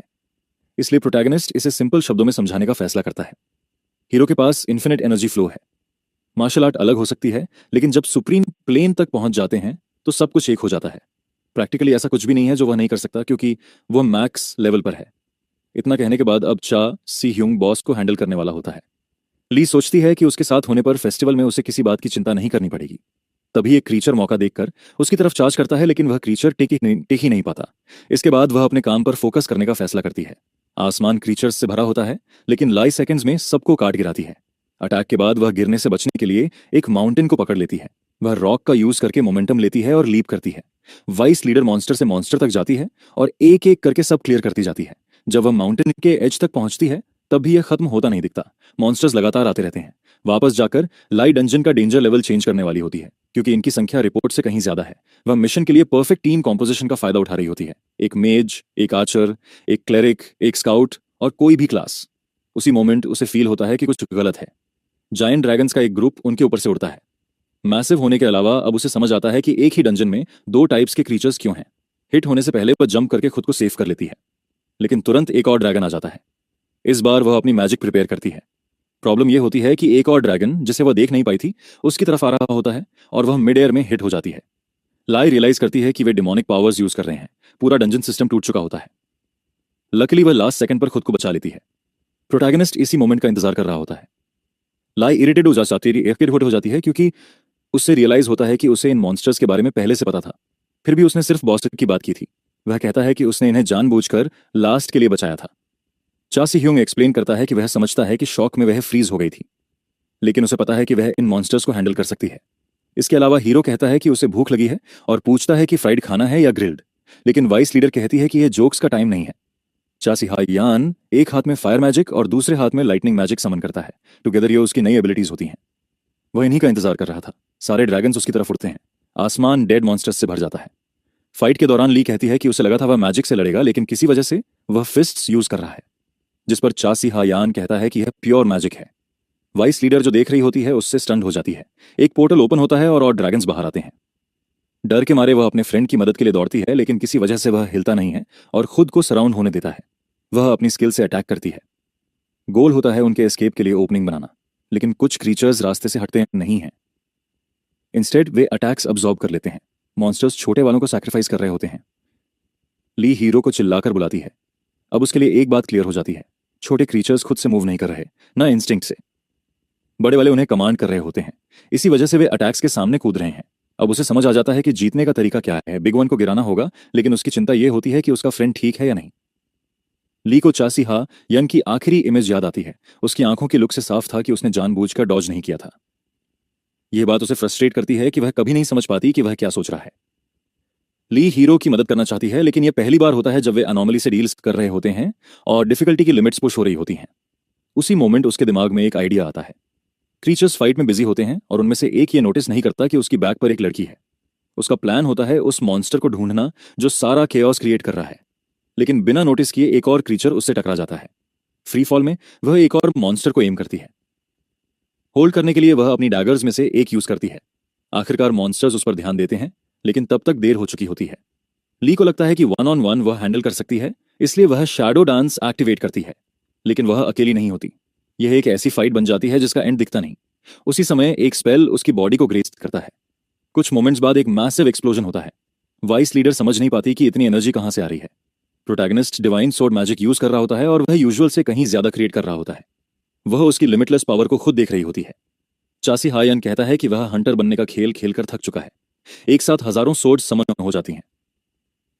इसलिए प्रोटैगनिस्ट इसे सिंपल शब्दों में समझाने का फैसला करता है। हीरो के पास इन्फिनिट एनर्जी फ्लो है। मार्शल आर्ट अलग हो सकती है, लेकिन जब सुप्रीम प्लेन तक पहुंच जाते हैं तो सब कुछ एक हो जाता है। प्रैक्टिकली ऐसा कुछ भी नहीं है जो वह नहीं कर सकता, क्योंकि वह मैक्स लेवल पर है। इतना कहने के बाद अब चा सी ह्यूंग बॉस को हैंडल करने वाला होता है। ली सोचती है कि उसके साथ होने पर फेस्टिवल में उसे किसी बात की चिंता नहीं करनी पड़ेगी। तभी एक क्रीचर मौका देखकर उसकी तरफ चार्ज करता है, लेकिन वह क्रीचर टिक ही नहीं पाता। इसके बाद वह अपने काम पर फोकस करने का फैसला करती है। आसमान क्रीचर्स से भरा होता है, लेकिन लाई सेकंड्स में सबको काट गिराती है। अटैक के बाद वह गिरने से बचने के लिए एक माउंटेन को पकड़ लेती है। वह रॉक का यूज करके मोमेंटम लेती है और लीप करती है। वाइस लीडर मॉन्स्टर से मॉन्स्टर तक जाती है और एक एक करके सब क्लियर करती जाती है। जब वह माउंटेन के एज तक पहुंचती है तब भी यह खत्म होता नहीं दिखता। मॉन्स्टर्स लगातार आते रहते हैं। वापस जाकर लाई डंजन का डेंजर लेवल चेंज करने वाली होती है, क्योंकि इनकी संख्या रिपोर्ट से कहीं ज्यादा है। वह मिशन के लिए परफेक्ट टीम कॉम्पोजिशन का फायदा उठा रही होती है। एक मेज, एक आर्चर, एक क्लेरिक, एक स्काउट और कोई भी क्लास। उसी मोमेंट उसे फील होता है कि कुछ गलत है। जायंट ड्रैगन्स का एक ग्रुप उनके ऊपर से उड़ता है। मैसिव होने के अलावा अब उसे समझ आता है कि एक ही डंजन में 2 टाइप्स के क्रीचर्स क्यों हैं। हिट होने से पहले वह जंप करके खुद को सेव कर लेती है, लेकिन तुरंत एक और ड्रैगन आ जाता है। इस बार वह अपनी मैजिक प्रिपेयर करती है। प्रॉब्लम यह होती है कि एक और ड्रैगन जिसे वह देख नहीं पाई थी उसकी तरफ आ रहा होता है और वह मिड एयर में हिट हो जाती है। लाई रियलाइज करती है कि वे डिमोनिक पावर्स यूज कर रहे हैं। पूरा डंजन सिस्टम टूट चुका होता है। लकीली वह लास्ट सेकंड पर खुद को बचा लेती है। प्रोटैगनिस्ट इसी मोमेंट का इंतजार कर रहा होता है। लाई इरिटेट हो जाती है क्योंकि उससे रियलाइज होता है कि उसे इन मॉन्स्टर्स के बारे में पहले से पता था, फिर भी उसने सिर्फ बॉस की बात की थी। वह कहता है कि उसने इन्हें जानबूझकर लास्ट के लिए बचाया था। चा सी ह्यूंग एक्सप्लेन करता है कि वह समझता है कि शॉक में वह फ्रीज हो गई थी, लेकिन उसे पता है कि वह इन मॉन्स्टर्स को हैंडल कर सकती है। इसके अलावा हीरो कहता है कि उसे भूख लगी है और पूछता है कि फ्राइड खाना है या ग्रिल्ड, लेकिन वाइस लीडर कहती है कि यह जोक्स का टाइम नहीं है। चासी हायान एक हाथ में फायर मैजिक और दूसरे हाथ में लाइटनिंग मैजिक समन करता है। टुगेदर ये उसकी नई एबिलिटीज होती हैं। वह इन्हीं का इंतजार कर रहा था। सारे ड्रैगन्स उसकी तरफ उड़ते हैं। आसमान डेड मॉन्स्टर्स से भर जाता है। फाइट के दौरान ली कहती है कि उसे लगा था वह मैजिक से लड़ेगा, लेकिन किसी वजह से वह फिस्ट्स यूज कर रहा है, जिस पर चासी हायान कहता है कि यह प्योर मैजिक है। वाइस लीडर जो देख रही होती है उससे स्टंड हो जाती है। एक पोर्टल ओपन होता है और ड्रैगन्स बाहर आते हैं। डर के मारे वह अपने फ्रेंड की मदद के लिए दौड़ती है, लेकिन किसी वजह से वह हिलता नहीं है और खुद को सराउंड होने देता है। वह अपनी स्किल से अटैक करती है। गोल होता है उनके एस्केप के लिए ओपनिंग बनाना, लेकिन कुछ क्रीचर्स रास्ते से हटते नहीं हैं। इंस्टेड वे अटैक्स अब्सॉर्ब कर लेते हैं। मॉन्स्टर्स छोटे वालों को सैक्रिफाइस कर रहे होते हैं। ली हीरो को चिल्लाकर बुलाती है। अब उसके लिए एक बात क्लियर हो जाती है, छोटे क्रीचर्स खुद से मूव नहीं कर रहे, ना इंस्टिंक्ट से। बड़े वाले उन्हें कमांड कर रहे होते हैं। इसी वजह से वे अटैक्स के सामने कूद रहे हैं। अब उसे समझ आ जाता है कि जीतने का तरीका क्या है। बिग वन को गिराना होगा, लेकिन उसकी चिंता यह होती है कि उसका फ्रेंड ठीक है या नहीं। ली को चासी हा यन की आखिरी इमेज याद आती है। उसकी आंखों की लुक से साफ था कि उसने जानबूझकर डॉज नहीं किया था। यह बात उसे फ्रस्ट्रेट करती है कि वह कभी नहीं समझ पाती कि वह क्या सोच रहा है। ली हीरो की मदद करना चाहती है, लेकिन यह पहली बार होता है जब वे अनोमली से डील्स कर रहे होते हैं और डिफिकल्टी की लिमिट्स पुश हो रही होती हैं। उसी मोमेंट उसके दिमाग में एक आइडिया आता है। क्रीचर्स फाइट में बिजी होते हैं और उनमें से एक ये नोटिस नहीं करता कि उसकी बैक पर एक लड़की है। उसका प्लान होता है उस मॉन्स्टर को ढूंढना जो सारा केओस क्रिएट कर रहा है, लेकिन बिना नोटिस किए एक और क्रीचर उससे टकरा जाता है। फ्री फॉल में वह एक और मॉन्स्टर को एम करती है। होल्ड करने के लिए वह अपनी डैगर्स में से एक यूज करती है। आखिरकार मॉन्स्टर्स उस पर ध्यान देते हैं, लेकिन तब तक देर हो चुकी होती है। ली को लगता है कि 1-on-1 वह हैंडल कर सकती है, इसलिए वह शैडो डांस एक्टिवेट करती है, लेकिन वह अकेली नहीं होती। यह एक ऐसी फाइट बन जाती है जिसका एंड दिखता नहीं। उसी समय एक स्पेल उसकी बॉडी को ग्रेस करता है। कुछ मोमेंट्स बाद एक मैसिव एक्सप्लोजन होता है। वाइस लीडर समझ नहीं पाती कि इतनी एनर्जी कहां से आ रही है। Protagonist divine sword magic use कर रहा होता है और वह यूजुअल से कहीं ज्यादा क्रिएट कर रहा होता है। वह उसकी लिमिटलेस पावर को खुद देख रही होती है। चासी हायन कहता है कि वह हंटर बनने का खेल खेलकर थक चुका है। एक साथ हजारों सोर्ड समन हो जाती हैं।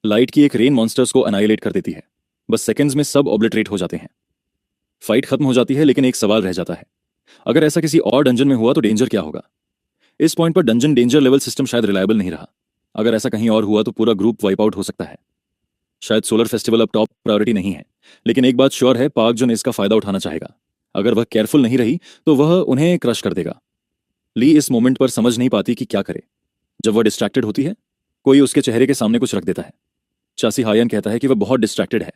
लाइट की एक रेन मॉन्स्टर्स को अनाइलेट कर देती है। बस सेकंड्स में सब ऑब्लिटरेट हो जाते हैं। फाइट खत्म हो जाती है, लेकिन एक सवाल रह जाता है, अगर ऐसा किसी और डंजन में हुआ तो डेंजर क्या होगा। इस पॉइंट पर डंजन डेंजर लेवल सिस्टम शायद रिलायबल नहीं रहा। अगर ऐसा कहीं और हुआ तो पूरा ग्रुप वाइप आउट हो सकता है। शायद सोलर फेस्टिवल अब टॉप प्रायोरिटी नहीं है, लेकिन एक बात श्योर है, पार्क जुन इसका फायदा उठाना चाहेगा। अगर वह केयरफुल नहीं रही तो वह उन्हें क्रश कर देगा। ली इस मोमेंट पर समझ नहीं पाती कि क्या करे। जब वह डिस्ट्रैक्टेड होती है, कोई उसके चेहरे के सामने कुछ रख देता है। चासी हायन कहता है कि वह बहुत डिस्ट्रैक्टेड है।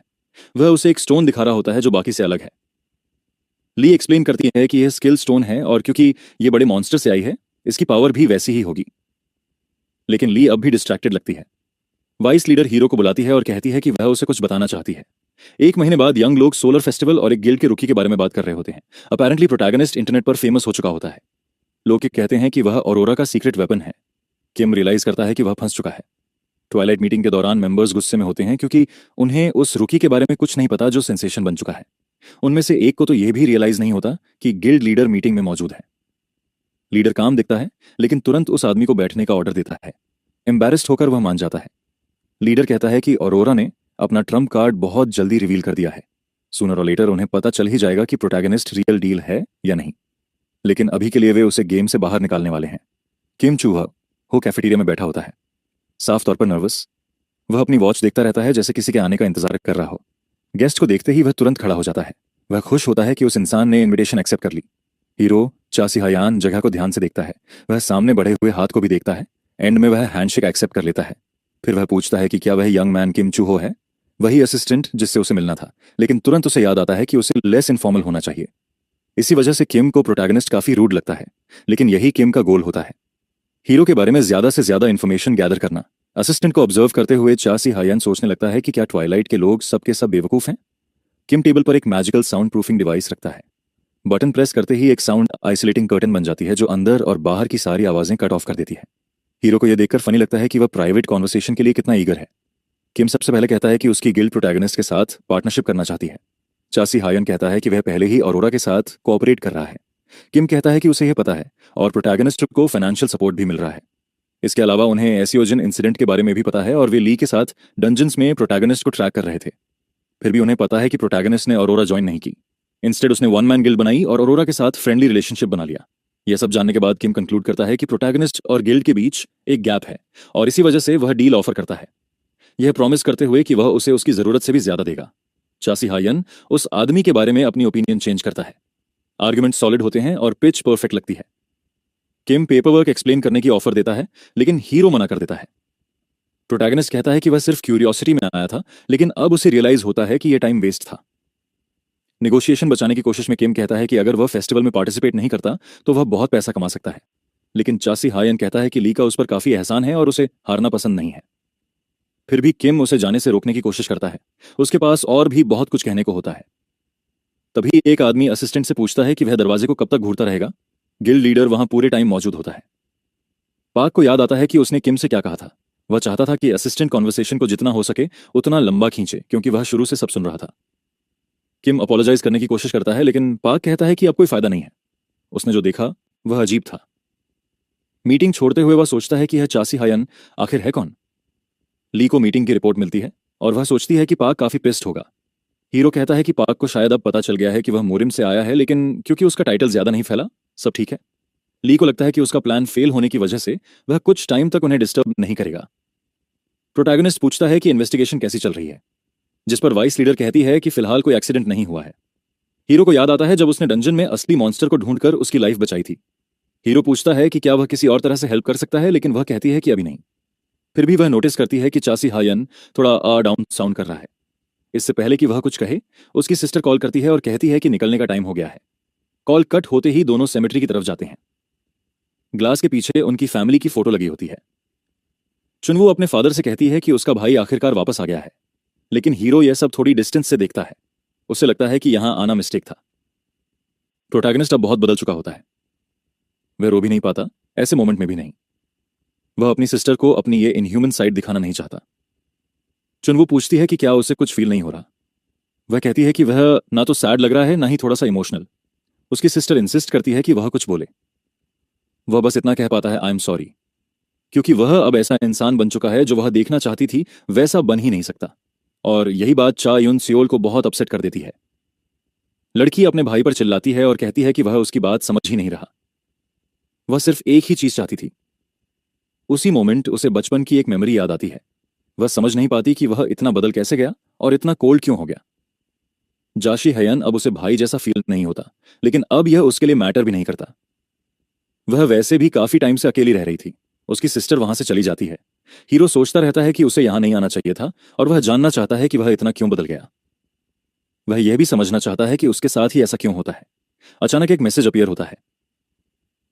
वह उसे एक स्टोन दिखा रहा होता है जो बाकी से अलग है। ली एक्सप्लेन करती है कि यह स्किल स्टोन है और क्योंकि यह बड़े मॉन्स्टर से आई है, इसकी पावर भी वैसी ही होगी। लेकिन ली अब भी डिस्ट्रैक्टेड लगती है। वाइस लीडर हीरो को बुलाती है और कहती है कि वह उसे कुछ बताना चाहती है। 1 महीने बाद यंग लोग सोलर फेस्टिवल और एक गिल्ड के रुकी के बारे में बात कर रहे होते हैं। अपैरेंटली प्रोटैगनिस्ट इंटरनेट पर फेमस हो चुका होता है। लोग कहते हैं कि वह ऑरोरा का सीक्रेट वेपन है। किम रियलाइज करता है कि वह फंस चुका है। ट्वाइलाइट मीटिंग के दौरान मेंबर्स गुस्से में होते हैं क्योंकि उन्हें उस रुकी के बारे में कुछ नहीं पता जो सेंसेशन बन चुका है। उनमें से एक को तो यह भी रियलाइज नहीं होता कि गिल्ड लीडर मीटिंग में मौजूद है। लीडर काम दिखता है, लेकिन तुरंत उस आदमी को बैठने का ऑर्डर देता है। एम्बैरेस्ड होकर वह मान जाता है। लीडर कहता है कि ऑरोरा ने अपना ट्रम्प कार्ड बहुत जल्दी रिवील कर दिया है। सूनर और लेटर उन्हें पता चल ही जाएगा कि प्रोटैगनिस्ट रियल डील है या नहीं, लेकिन अभी के लिए वे उसे गेम से बाहर निकालने वाले हैं। किम चूहा हो कैफेटेरिया में बैठा होता है, साफ तौर पर नर्वस। वह अपनी वॉच देखता रहता है जैसे किसी के आने का इंतजार कर रहा हो। गेस्ट को देखते ही वह तुरंत खड़ा हो जाता है। वह खुश होता है कि उस इंसान ने इनविटेशन एक्सेप्ट कर ली। हीरो चासी हायान जगह को ध्यान से देखता है। वह सामने बढ़े हुए हाथ को भी देखता है। एंड में वह हैंडशेक एक्सेप्ट कर लेता है। फिर वह पूछता है कि क्या वह यंग मैन किम चूहो है, वही असिस्टेंट जिससे उसे मिलना था। लेकिन तुरंत उसे याद आता है कि उसे लेस इनफॉर्मल होना चाहिए। इसी वजह से किम को प्रोटैगनिस्ट काफी रूड लगता है, लेकिन यही किम का गोल होता है, हीरो के बारे में ज्यादा से ज्यादा इन्फॉर्मेशन गैदर करना। असिस्टेंट को ऑब्जर्व करते हुए चासी हायन सोचने लगता है कि क्या ट्वाइलाइट के लोग सबके सब बेवकूफ हैं। किम टेबल पर एक मैजिकल साउंड प्रूफिंग डिवाइस रखता है। बटन प्रेस करते ही एक साउंड आइसोलेटिंग कर्टन बन जाती है जो अंदर और बाहर की सारी आवाजें कट ऑफ कर देती है। हीरो को यह देखकर फनी लगता है कि वह प्राइवेट कॉन्वर्सेशन के लिए कितना ईगर है। किम सबसे पहले कहता है कि उसकी गिल्ड प्रोटैगनिस्ट के साथ पार्टनरशिप करना चाहती है। चासी हायन कहता है कि वह पहले ही ऑरोरा के साथ कोऑपरेट कर रहा है। किम कहता है कि उसे यह पता है और प्रोटैगनिस्ट को फाइनेंशियल सपोर्ट भी मिल रहा है। इसके अलावा उन्हें एसियोजन इंसिडेंट के बारे में भी पता है और वे ली के साथ डंजन्स में प्रोटैगनिस्ट को ट्रैक कर रहे थे। फिर भी उन्हें पता है कि प्रोटैगनिस्ट ने ऑरोरा ज्वाइन नहीं की। इंस्टेड उसने वन मैन गिल्ड बनाई और ऑरोरा के साथ फ्रेंडली रिलेशनशिप बना लिया। यह सब जानने के बाद किम कंक्लूड करता है कि प्रोटैगनिस्ट और गिल्ड के बीच एक गैप है और इसी वजह से वह डील ऑफर करता है, यह प्रॉमिस करते हुए कि वह उसे उसकी जरूरत से भी ज्यादा देगा। चासी हायन उस आदमी के बारे में अपनी ओपिनियन चेंज करता है। आर्गुमेंट सॉलिड होते हैं और पिच परफेक्ट लगती है। किम पेपरवर्क एक्सप्लेन करने की ऑफर देता है लेकिन हीरो मना कर देता है। प्रोटैगनिस्ट कहता है कि वह सिर्फ क्यूरियोसिटी में आया था, लेकिन अब उसे रियलाइज होता है कि यह टाइम वेस्ट था। नेगोशिएशन बचाने की कोशिश में किम कहता है कि अगर वह फेस्टिवल में पार्टिसिपेट नहीं करता तो वह बहुत पैसा कमा सकता है, लेकिन चासी हायन कहता है कि ली का उस पर काफी एहसान है और उसे हारना पसंद नहीं है। फिर भी किम उसे जाने से रोकने की कोशिश करता है। उसके पास और भी बहुत कुछ कहने को होता है। तभी एक आदमी असिस्टेंट से पूछता है कि वह दरवाजे को कब तक घूरता रहेगा। गिल्ड लीडर वहां पूरे टाइम मौजूद होता है। पार्क को याद आता है कि उसने किम से क्या कहा था। वह चाहता था कि असिस्टेंट कॉन्वर्सेशन को जितना हो सके उतना लंबा खींचे, क्योंकि वह शुरू से सब सुन रहा था। किम अपोलोजाइज करने की कोशिश करता है, लेकिन पार्क कहता है कि अब कोई फायदा नहीं है। उसने जो देखा वह अजीब था। मीटिंग छोड़ते हुए वह सोचता है कि यह चासी हायन आखिर है कौन। ली को मीटिंग की रिपोर्ट मिलती है और वह सोचती है कि पार्क काफी पिस्ड होगा। हीरो कहता है कि पार्क को शायद अब पता चल गया है कि वह मोरिम से आया है, लेकिन क्योंकि उसका टाइटल ज्यादा नहीं फैला, सब ठीक है। ली को लगता है कि उसका प्लान फेल होने की वजह से वह कुछ टाइम तक उन्हें डिस्टर्ब नहीं करेगा। प्रोटैगनिस्ट पूछता है कि इन्वेस्टिगेशन कैसी चल रही है, जिस पर वाइस लीडर कहती है कि फिलहाल कोई एक्सीडेंट नहीं हुआ है। हीरो को याद आता है जब उसने डंजन में असली मॉन्स्टर को ढूंढकर उसकी लाइफ बचाई थी। हीरो पूछता है कि क्या वह किसी और तरह से हेल्प कर सकता है, लेकिन वह कहती है कि अभी नहीं। फिर भी वह नोटिस करती है कि चासी हायन थोड़ा डाउन साउंड कर रहा है। इससे पहले कि वह कुछ कहे, उसकी सिस्टर कॉल करती है और कहती है कि निकलने का टाइम हो गया है। कॉल कट होते ही दोनों सेमेट्री की तरफ जाते हैं। ग्लास के पीछे उनकी फैमिली की फोटो लगी होती है। चुनवू अपने फादर से कहती है कि उसका भाई आखिरकार वापस आ गया है, लेकिन हीरो यह सब थोड़ी डिस्टेंस से देखता है। उसे लगता है कि यहां आना मिस्टेक था। प्रोटैगनिस्ट अब बहुत बदल चुका होता है। वह रो भी नहीं पाता, ऐसे मोमेंट में भी नहीं। वह अपनी सिस्टर को अपनी ये इनह्यूमन साइड दिखाना नहीं चाहता। चुनवू पूछती है कि क्या उसे कुछ फील नहीं हो रहा। वह कहती है कि वह ना तो सैड लग रहा है, ना ही थोड़ा सा इमोशनल। उसकी सिस्टर इंसिस्ट करती है कि वह कुछ बोले। वह बस इतना कह पाता है, आई एम सॉरी, क्योंकि वह अब ऐसा इंसान बन चुका है जो वह देखना चाहती थी वैसा बन ही नहीं सकता। और यही बात चा यून सियोल को बहुत अपसेट कर देती है। लड़की अपने भाई पर चिल्लाती है और कहती है कि वह उसकी बात समझ ही नहीं रहा। वह सिर्फ एक ही चीज चाहती थी। उसी मोमेंट उसे बचपन की एक मेमोरी याद आती है। वह समझ नहीं पाती कि वह इतना बदल कैसे गया और इतना कोल्ड क्यों हो गया। जाशी हयन अब उसे भाई जैसा फील नहीं होता, लेकिन अब यह उसके लिए मैटर भी नहीं करता। वह वैसे भी काफी टाइम से अकेली रह रही थी। उसकी सिस्टर वहां से चली जाती है। हीरो सोचता रहता है कि उसे यहां नहीं आना चाहिए था, और वह जानना चाहता है कि वह इतना क्यों बदल गया। वह यह भी समझना चाहता है कि उसके साथ ही ऐसा क्यों होता है। अचानक एक मैसेज अपीयर होता है।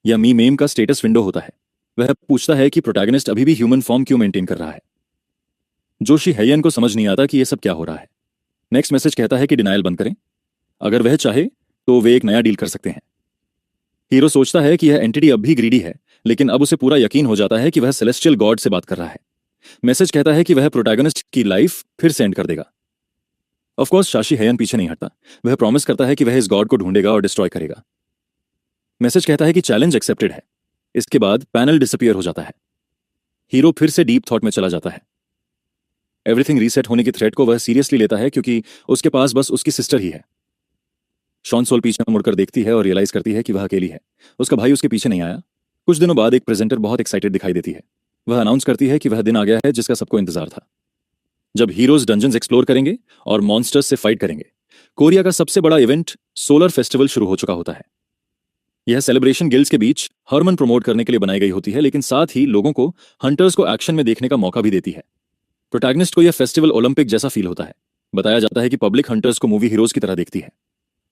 यह मी मेम का स्टेटस विंडो होता है। वह पूछता है कि प्रोटैगनिस्ट अभी भी ह्यूमन फॉर्म क्यों मेंटेन कर रहा है। जोशी हेयन को समझ नहीं आता कि यह सब क्या हो रहा है। नेक्स्ट मैसेज कहता है कि डिनायल बंद करें। अगर वह चाहे तो वे एक नया डील कर सकते हैं। हीरो सोचता है कि यह एंटिटी अब भी ग्रीडी है, लेकिन अब उसे पूरा यकीन हो जाता है कि वह सेलेस्टियल गॉड से बात कर रहा है। मैसेज कहता है कि वह प्रोटैगनिस्ट की लाइफ फिर से एंड कर देगा। ऑफ कोर्स चाशी हेयन पीछे नहीं हटता। वह प्रॉमिस करता है कि वह इस गॉड को ढूंढेगा और डिस्ट्रॉय करेगा। मैसेज कहता है कि चैलेंज एक्सेप्टेड है। इसके बाद पैनल डिसअपीयर हो जाता है। हीरो फिर से डीप थॉट में चला जाता है। एवरीथिंग रीसेट होने की थ्रेट को वह सीरियसली लेता है, क्योंकि उसके पास बस उसकी सिस्टर ही है। शॉन सोल पीछे मुड़कर देखती है और रियलाइज करती है कि वह अकेली है। उसका भाई उसके पीछे नहीं आया। कुछ दिनों बाद एक प्रेजेंटर बहुत एक्साइटेड दिखाई देती है। वह अनाउंस करती है कि वह दिन आ गया है जिसका सबको इंतजार था, जब हीरोज डंजन्स एक्सप्लोर करेंगे और मॉन्स्टर्स से फाइट करेंगे। कोरिया का सबसे बड़ा इवेंट सोलर फेस्टिवल शुरू हो चुका होता है। यह सेलिब्रेशन गिल्ड्स के बीच हरमन प्रमोट करने के लिए बनाई गई होती है, लेकिन साथ ही लोगों को हंटर्स को एक्शन में देखने का मौका भी देती है। प्रोटैगनिस्ट को यह फेस्टिवल ओलंपिक जैसा फील होता है। बताया जाता है कि पब्लिक हंटर्स को मूवी हीरोज की तरह देखती है।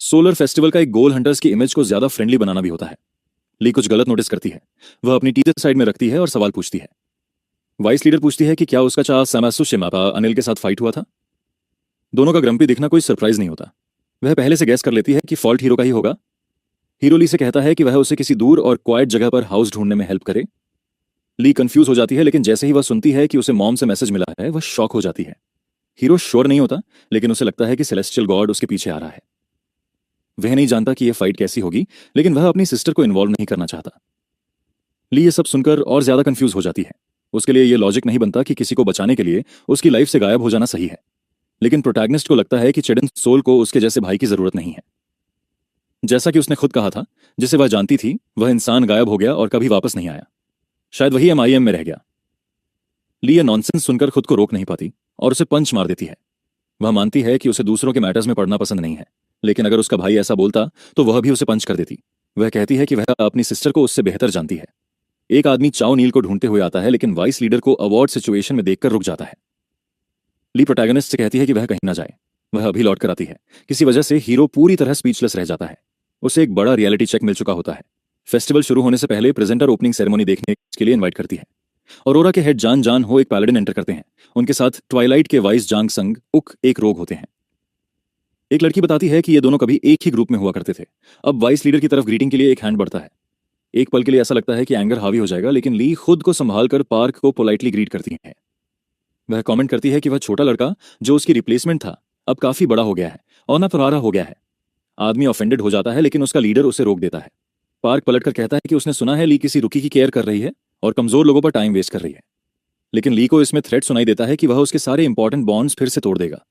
सोलर फेस्टिवल का एक गोल हंटर्स की इमेज को ज्यादा फ्रेंडली बनाना भी होता है। ली कुछ गलत नोटिस करती है। वह अपनी टीचर साइड में रखती है और सवाल पूछती है। वाइस लीडर पूछती है कि क्या उसका चाह समासु शिमापा अनिल के साथ फाइट हुआ था। दोनों का ग्रम्पी दिखना कोई सरप्राइज नहीं होता। वह पहले से गैस कर लेती है कि फॉल्ट हीरो का ही होगा। हीरो ली से कहता है कि वह उसे किसी दूर और क्वाइट जगह पर हाउस ढूंढने में हेल्प करे। ली कंफ्यूज हो जाती है, लेकिन जैसे ही वह सुनती है कि उसे मॉम से मैसेज मिला है, वह शॉक हो जाती है। हीरो श्योर नहीं होता, लेकिन उसे लगता है कि सेलेस्टियल गॉड उसके पीछे आ रहा है। वह नहीं जानता कि यह फाइट कैसी होगी, लेकिन वह अपनी सिस्टर को इन्वॉल्व नहीं करना चाहता। ली ये सब सुनकर और ज्यादा कंफ्यूज हो जाती है। उसके लिए यह लॉजिक नहीं बनता कि किसी को बचाने के लिए उसकी लाइफ से गायब हो जाना सही है। लेकिन प्रोटैगनिस्ट को लगता है कि चेडन सोल को उसके जैसे भाई की जरूरत नहीं है। जैसा कि उसने खुद कहा था, जिसे वह जानती थी, वह इंसान गायब हो गया और कभी वापस नहीं आया। शायद वही MIM में रह गया। ली यह नॉनसेंस सुनकर खुद को रोक नहीं पाती और उसे पंच मार देती है। वह मानती है कि उसे दूसरों के मैटर्स में पढ़ना पसंद नहीं है, लेकिन अगर उसका भाई ऐसा बोलता तो वह भी उसे पंच कर देती। वह कहती है कि वह अपनी सिस्टर को उससे बेहतर जानती है। एक आदमी चाओ नील को ढूंढते हुए आता है, लेकिन वाइस लीडर को अवार्ड सिचुएशन में देखकर रुक जाता है। ली प्रोटैगनिस्ट से कहती है कि वह कहीं ना जाए। वह अभी लौट कर आती है। किसी वजह से हीरो पूरी तरह स्पीचलेस रह जाता है। उसे एक बड़ा रियलिटी चेक मिल चुका होता है। फेस्टिवल शुरू होने से पहले प्रेजेंटर ओपनिंग सेरेमनी देखने के लिए इनवाइट करती है। औरोरा के हेड जान जान हो एक पैलेडिन एंटर करते हैं। उनके साथ ट्वाइलाइट के वाइस जांग संग उक एक रोग होते हैं। एक लड़की बताती है कि ये दोनों कभी एक ही ग्रुप में हुआ करते थे। अब वाइस लीडर की तरफ ग्रीटिंग के लिए एक हैंड बढ़ता है। एक पल के लिए ऐसा लगता है कि एंगर हावी हो जाएगा, लेकिन ली खुद को संभाल कर पार्क को पोलाइटली ग्रीट करती है। वह कमेंट करती है कि वह छोटा लड़का जो उसकी रिप्लेसमेंट था अब काफी बड़ा हो गया है और ना पुराना हो गया है। आदमी ऑफेंडेड हो जाता है, लेकिन उसका लीडर उसे रोक देता है। पार्क पलटकर कहता है कि उसने सुना है ली किसी रुकी की केयर कर रही है और कमजोर लोगों पर टाइम वेस्ट कर रही है। लेकिन ली को इसमें थ्रेट सुनाई देता है कि वह उसके सारे इंपॉर्टेंट बॉन्ड्स फिर से तोड़ देगा।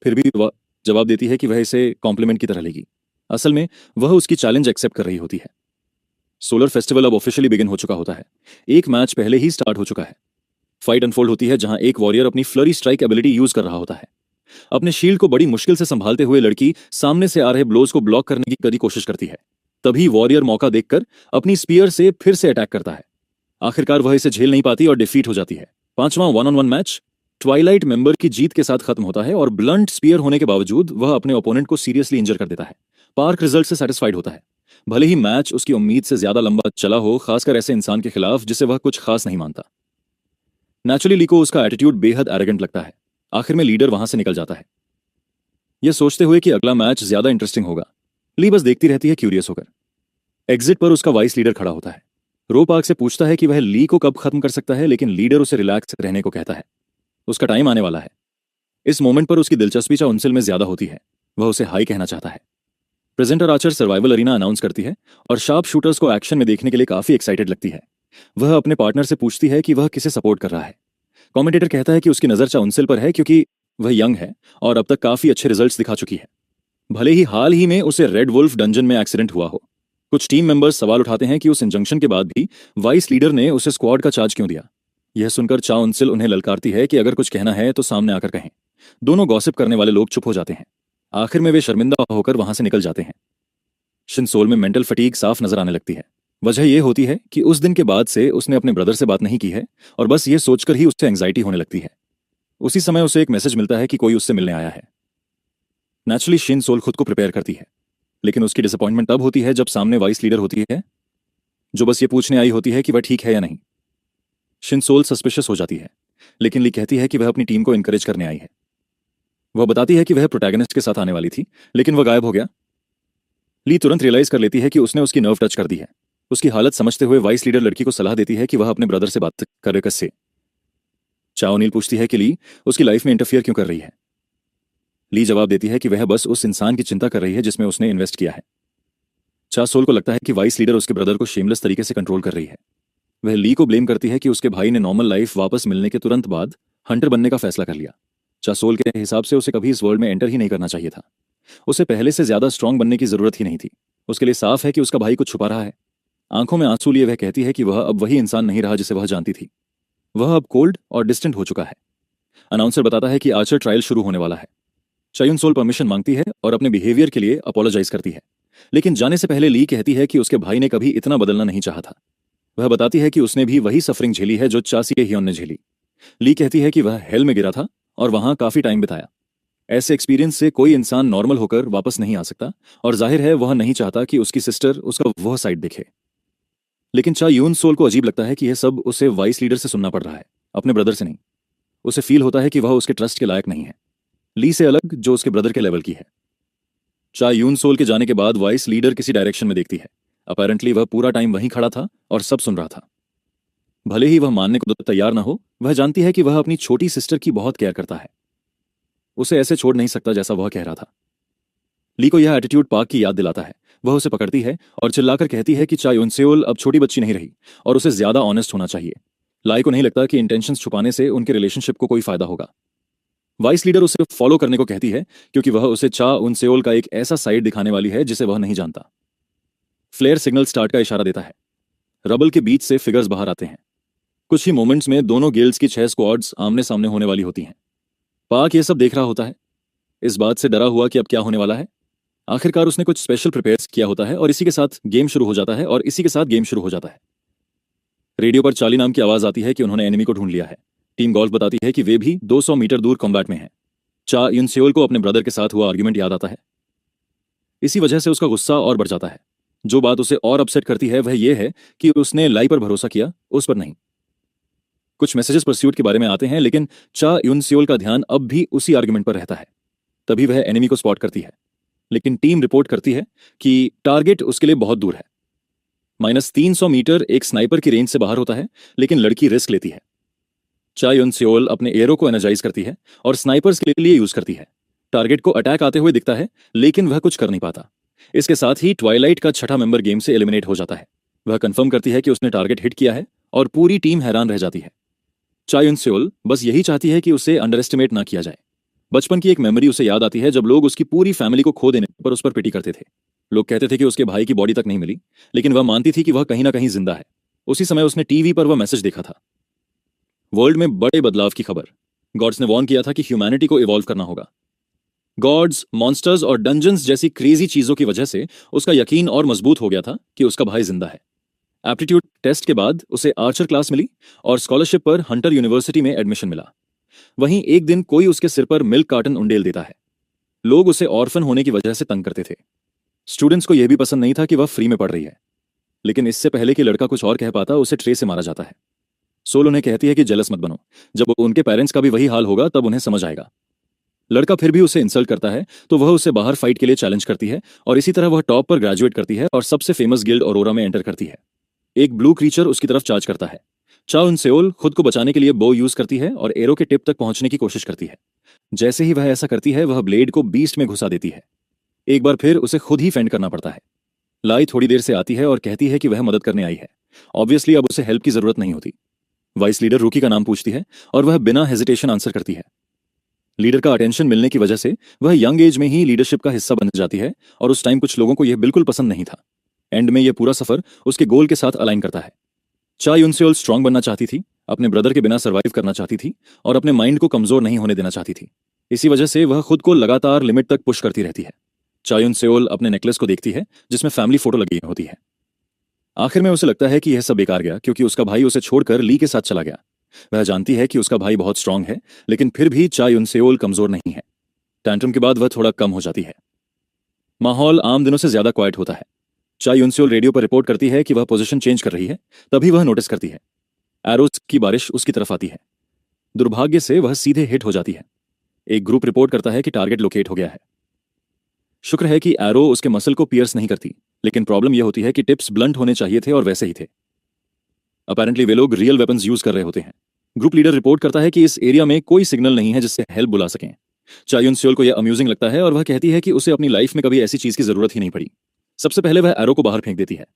फिर भी वह जवाब देती है कि वह इसे कॉम्प्लीमेंट की तरह लेगी। असल में वह उसकी चैलेंज एक्सेप्ट कर रही होती है। सोलर फेस्टिवल अब ऑफिशियली बिगिन हो चुका होता है। एक मैच पहले ही स्टार्ट हो चुका है। फाइट अनफोल्ड होती है, जहां एक वॉरियर अपनी फ्लरी स्ट्राइक एबिलिटी यूज कर रहा होता है। अपने शील्ड को बड़ी मुश्किल से संभालते हुए लड़की सामने से आ रहे ब्लोज को ब्लॉक करने की कड़ी कोशिश करती है। तभी वॉरियर मौका देखकर अपनी स्पीयर से फिर से अटैक करता है। आखिरकार वह इसे झेल नहीं पाती और डिफीट हो जाती है। 5वां 1-on-1 मैच ट्वाइलाइट मेंबर की जीत के साथ खत्म होता है और ब्लंट स्पीयर होने के बावजूद वह अपने ओपोनेंट को सीरियसली इंजर कर देता है। पार्क रिजल्ट से सेटिस्फाइड होता है। भले ही मैच उसकी उम्मीद से ज्यादा लंबा चला हो, खासकर ऐसे इंसान के खिलाफ जिसे वह कुछ खास नहीं मानता। नेचुरली ली को उसका एटीट्यूड बेहद एरोगेंट लगता है। आखिर में लीडर वहां से निकल जाता है, यह सोचते हुए कि अगला मैच ज्यादा इंटरेस्टिंग होगा। ली बस देखती रहती है क्यूरियस होकर। एग्जिट पर उसका वाइस लीडर खड़ा होता है। रो पार्क से पूछता है कि वह ली को कब खत्म कर सकता है, लेकिन लीडर उसे रिलैक्स रहने को कहता है। उसका टाइम आने वाला है। इस मोमेंट पर उसकी दिलचस्पी चाउंसिल में ज्यादा होती है। वह उसे हाई कहना चाहता है। Presenter archer survival arena announce करती है और शार्प शूटर्स को एक्शन में देखने के लिए काफी एक्साइटेड लगती है। वह अपने पार्टनर से पूछती है कि वह किसे सपोर्ट कर रहा है। कमेंटेटर कहता है कि उसकी नजर चाउंसिल पर है, क्योंकि वह यंग है और अब तक काफी अच्छे रिजल्ट्स दिखा चुकी है। भले ही हाल ही में उसे रेड वुल्फ डंजन में एक्सीडेंट हुआ हो। कुछ टीम मेंबर्स सवाल उठाते हैं कि उस इंजंक्शन के बाद भी वाइस लीडर ने उसे स्क्वाड का चार्ज क्यों दिया। यह सुनकर चाउंसिल उन्हें ललकारती है कि अगर कुछ कहना है तो सामने आकर कहें। दोनों गॉसिप करने वाले लोग चुप हो जाते हैं। आखिर में वे शर्मिंदा होकर वहां से निकल जाते हैं। शिनसोल में मेंटल फटीग साफ नजर आने लगती है। वजह यह होती है कि उस दिन के बाद से उसने अपने ब्रदर से बात नहीं की है और बस ये सोचकर ही उससे एंग्जाइटी होने लगती है। उसी समय उसे एक मैसेज मिलता है कि कोई उससे मिलने आया है। नेचुरली शिनसोल खुद को प्रिपेयर करती है, लेकिन उसकी डिसअपॉइंटमेंट तब होती है जब सामने वाइस लीडर होती है, जो बस ये पूछने आई होती है कि वह ठीक है या नहीं। शिनसोल सस्पिशियस हो जाती है, लेकिन ली कहती है कि वह अपनी टीम को इनकरेज करने आई है। वह बताती है कि वह प्रोटैगनिस्ट के साथ आने वाली थी, लेकिन वह गायब हो गया। ली तुरंत रियलाइज कर लेती है कि उसने उसकी नर्व टच कर दी है। उसकी हालत समझते हुए वाइस लीडर लड़की को सलाह देती है कि वह अपने ब्रदर से बात करे कससे। चाओ नील पूछती है कि ली उसकी लाइफ में इंटरफियर क्यों कर रही है। ली जवाब देती है कि वह बस उस इंसान की चिंता कर रही है जिसमें उसने इन्वेस्ट किया है। चा सोल को लगता है कि वाइस लीडर उसके ब्रदर को शेमलेस तरीके से कंट्रोल कर रही है। वह ली को ब्लेम करती है कि उसके भाई ने नॉर्मल लाइफ वापस मिलने के तुरंत बाद हंटर बनने का फैसला कर लिया। चा सोल के हिसाब से उसे कभी इस वर्ल्ड में एंटर ही नहीं करना चाहिए था। उसे पहले से ज्यादा स्ट्रांग बनने की जरूरत ही नहीं थी। उसके लिए साफ है कि उसका भाई कुछ छुपा रहा है। आंखों में आंसू लिए वह कहती है कि वह अब वही इंसान नहीं रहा जिसे वह जानती थी। वह अब कोल्ड और डिस्टेंट हो चुका है। अनाउंसर बताता है कि आर्चर ट्रायल शुरू होने वाला है। चायुन सोल परमिशन मांगती है और अपने बिहेवियर के लिए अपोलोजाइज करती है, लेकिन जाने से पहले ली कहती है कि उसके भाई ने कभी इतना बदलना नहीं चाहा था। वह बताती है कि उसने भी वही सफरिंग झेली है जो चासी के हियोन ने झेली। ली कहती है कि वह हेल में गिरा था और वहां काफी टाइम बिताया। ऐसे एक्सपीरियंस से कोई इंसान नॉर्मल होकर वापस नहीं आ सकता और जाहिर है वह नहीं चाहता कि उसकी सिस्टर उसका वह साइड देखे। लेकिन चा यून सोल को अजीब लगता है कि यह सब उसे वाइस लीडर से सुनना पड़ रहा है, अपने ब्रदर से नहीं। उसे फील होता है कि वह उसके ट्रस्ट के लायक नहीं है, ली से अलग जो उसके ब्रदर के लेवल की है। चा यून सोल के जाने के बाद वाइस लीडर किसी डायरेक्शन में देखती है। अपेरेंटली वह पूरा टाइम वहीं खड़ा था और सब सुन रहा था। भले ही वह मानने को तैयार ना हो, वह जानती है कि वह अपनी छोटी सिस्टर की बहुत केयर करता है। उसे ऐसे छोड़ नहीं सकता जैसा वह कह रहा था। ली को यह एटीट्यूड पाक की याद दिलाता है। वह उसे पकड़ती है और चिल्लाकर कहती है कि चा यूनसेओल अब छोटी बच्ची नहीं रही और उसे ज्यादा ऑनेस्ट होना चाहिए। लाई को नहीं लगता कि इंटेंशंस छुपाने से उनके रिलेशनशिप को कोई फायदा होगा। वाइस लीडर उसे फॉलो करने को कहती है क्योंकि वह उसे चा उनसेओल का एक ऐसा साइड दिखाने वाली है जिसे वह नहीं जानता। फ्लेयर सिग्नल स्टार्ट का इशारा देता है। रबल के बीच से फिगर्स बाहर आते हैं। कुछ ही मोमेंट्स में दोनों गिल्ड्स की 6 स्क्वाड्स आमने सामने होने वाली होती हैं। पाक ये सब देख रहा होता है, इस बात से डरा हुआ कि अब क्या होने वाला है। आखिरकार उसने कुछ स्पेशल प्रिपेयर किया होता है और इसी के साथ गेम शुरू हो जाता है। रेडियो पर चार्ली नाम की आवाज आती है कि उन्होंने एनिमी को ढूंढ लिया है। टीम गॉल्फ बताती है कि वे भी 200 मीटर दूर कॉम्बैट में हैं। चा यूनसेओल को अपने ब्रदर के साथ हुआ आर्ग्यूमेंट याद आता है। इसी वजह से उसका गुस्सा और बढ़ जाता है। जो बात उसे और अपसेट करती है वह यह है कि उसने लाई पर भरोसा किया, उस पर नहीं। कुछ मैसेजेस परस्यूट के बारे में आते हैं लेकिन चा यूनसेओल का ध्यान अब भी उसी आर्ग्यूमेंट पर रहता है। तभी वह एनिमी को स्पॉट करती है, लेकिन टीम रिपोर्ट करती है कि टारगेट उसके लिए बहुत दूर है। -300 मीटर एक स्नाइपर की रेंज से बाहर होता है, लेकिन लड़की रिस्क लेती है। चा यूनसेओल अपने एरो को एनर्जाइज करती है और स्नाइपर्स के लिए यूज करती है। टारगेट को अटैक आते हुए दिखता है, लेकिन वह कुछ कर नहीं पाता। इसके साथ ही ट्वाइलाइट का छठा मेंबर गेम से एलिमिनेट हो जाता है। वह कंफर्म करती है कि उसने टारगेट हिट किया है और पूरी टीम हैरान रह जाती है। चा यूनसेओल बस यही चाहती है कि उसे अंडर एस्टिमेट ना किया जाए। बचपन की एक मेमोरी उसे याद आती है जब लोग उसकी पूरी फैमिली को खो देने पर उस पर पिटी करते थे। लोग कहते थे कि उसके भाई की बॉडी तक नहीं मिली, लेकिन वह मानती थी कि वह कहीं ना कहीं जिंदा है। उसी समय उसने टीवी पर वह मैसेज देखा था। वर्ल्ड में बड़े बदलाव की खबर। गॉड्स ने वॉर्न किया था कि ह्यूमैनिटी को इवॉल्व करना होगा। गॉड्स, मॉन्स्टर्स और डंजन्स जैसी क्रेजी चीजों की वजह से उसका यकीन और मजबूत हो गया था कि उसका भाई जिंदा है। एप्टीट्यूड टेस्ट के बाद उसे आर्चर क्लास मिली और स्कॉलरशिप पर हंटर यूनिवर्सिटी में एडमिशन मिला। वहीं एक दिन कोई उसके सिर पर मिल्क कार्टन उंडेल देता है। लोग उसे ऑर्फन होने की वजह से तंग करते थे। स्टूडेंट्स को यह भी पसंद नहीं था कि वह फ्री में पढ़ रही है। लेकिन इससे पहले कि लड़का कुछ और कह पाता, उसे ट्रे से मारा जाता है। सोल उन्हें कहती है कि जेलस मत बनो, जब उनके पेरेंट्स का भी वही हाल होगा तब उन्हें समझ आएगा। लड़का फिर भी उसे इंसल्ट करता है तो वह उसे बाहर फाइट के लिए चैलेंज करती है और इसी तरह वह टॉप पर ग्रेजुएट करती है और सबसे फेमस गिल्ड ऑरोरा में एंटर करती है। एक ब्लू क्रीचर उसकी तरफ चार्ज करता है। चा यूनसेओल खुद को बचाने के लिए बो यूज करती है और एरो के टिप तक पहुंचने की कोशिश करती है। जैसे ही वह ऐसा करती है, वह ब्लेड को बीस्ट में घुसा देती है। एक बार फिर उसे खुद ही फेंड करना पड़ता है। लाई थोड़ी देर से आती है और कहती है कि वह मदद करने आई है। ऑब्वियसली अब उसे हेल्प की जरूरत नहीं होती। वाइस लीडर रूकी का नाम पूछती है और वह बिना हेजिटेशन आंसर करती है। लीडर का अटेंशन मिलने की वजह से वह यंग एज में ही लीडरशिप का हिस्सा बन जाती है और उस टाइम कुछ लोगों को यह बिल्कुल पसंद नहीं था। एंड में यह पूरा सफर उसके गोल के साथ अलाइन करता है। चा यूनसेओल स्ट्रांग बनना चाहती थी, अपने ब्रदर के बिना सर्वाइव करना चाहती थी और अपने माइंड को कमजोर नहीं होने देना चाहती थी। इसी वजह से वह खुद को लगातार लिमिट तक पुश करती रहती है। चा यूनसेओल अपने नेकलेस को देखती है जिसमें फैमिली फोटो लगी होती है। आखिर में उसे लगता है कि यह सब बेकार गया क्योंकि उसका भाई उसे छोड़कर ली के साथ चला गया। वह जानती है कि उसका भाई बहुत स्ट्रांग है, लेकिन फिर भी चा यूनसेओल कमजोर नहीं है। टैंट्रम के बाद वह थोड़ा कम हो जाती है। माहौल आम दिनों से ज्यादा क्वाइट होता है। चा यूनसेओल रेडियो पर रिपोर्ट करती है कि वह पोजीशन चेंज कर रही है। तभी वह नोटिस करती है एरोस की बारिश उसकी तरफ आती है। दुर्भाग्य से वह सीधे हिट हो जाती है। एक ग्रुप रिपोर्ट करता है कि टारगेट लोकेट हो गया है। शुक्र है कि एरो उसके मसल को पियर्स नहीं करती, लेकिन प्रॉब्लम यह होती है कि टिप्स ब्लंट होने चाहिए थे और वैसे ही थे। अपेरेंटली वे लोग रियल वेपन्स यूज कर रहे होते हैं। ग्रुप लीडर रिपोर्ट करता है कि इस एरिया में कोई सिग्नल नहीं है जिससे हेल्प बुला सकें। चा यूनसेओल को यह अम्यूजिंग लगता है और वह कहती है कि उसे अपनी लाइफ में कभी ऐसी चीज की जरूरत ही नहीं पड़ी। सबसे पहले वह एरो को बाहर फेंक देती है।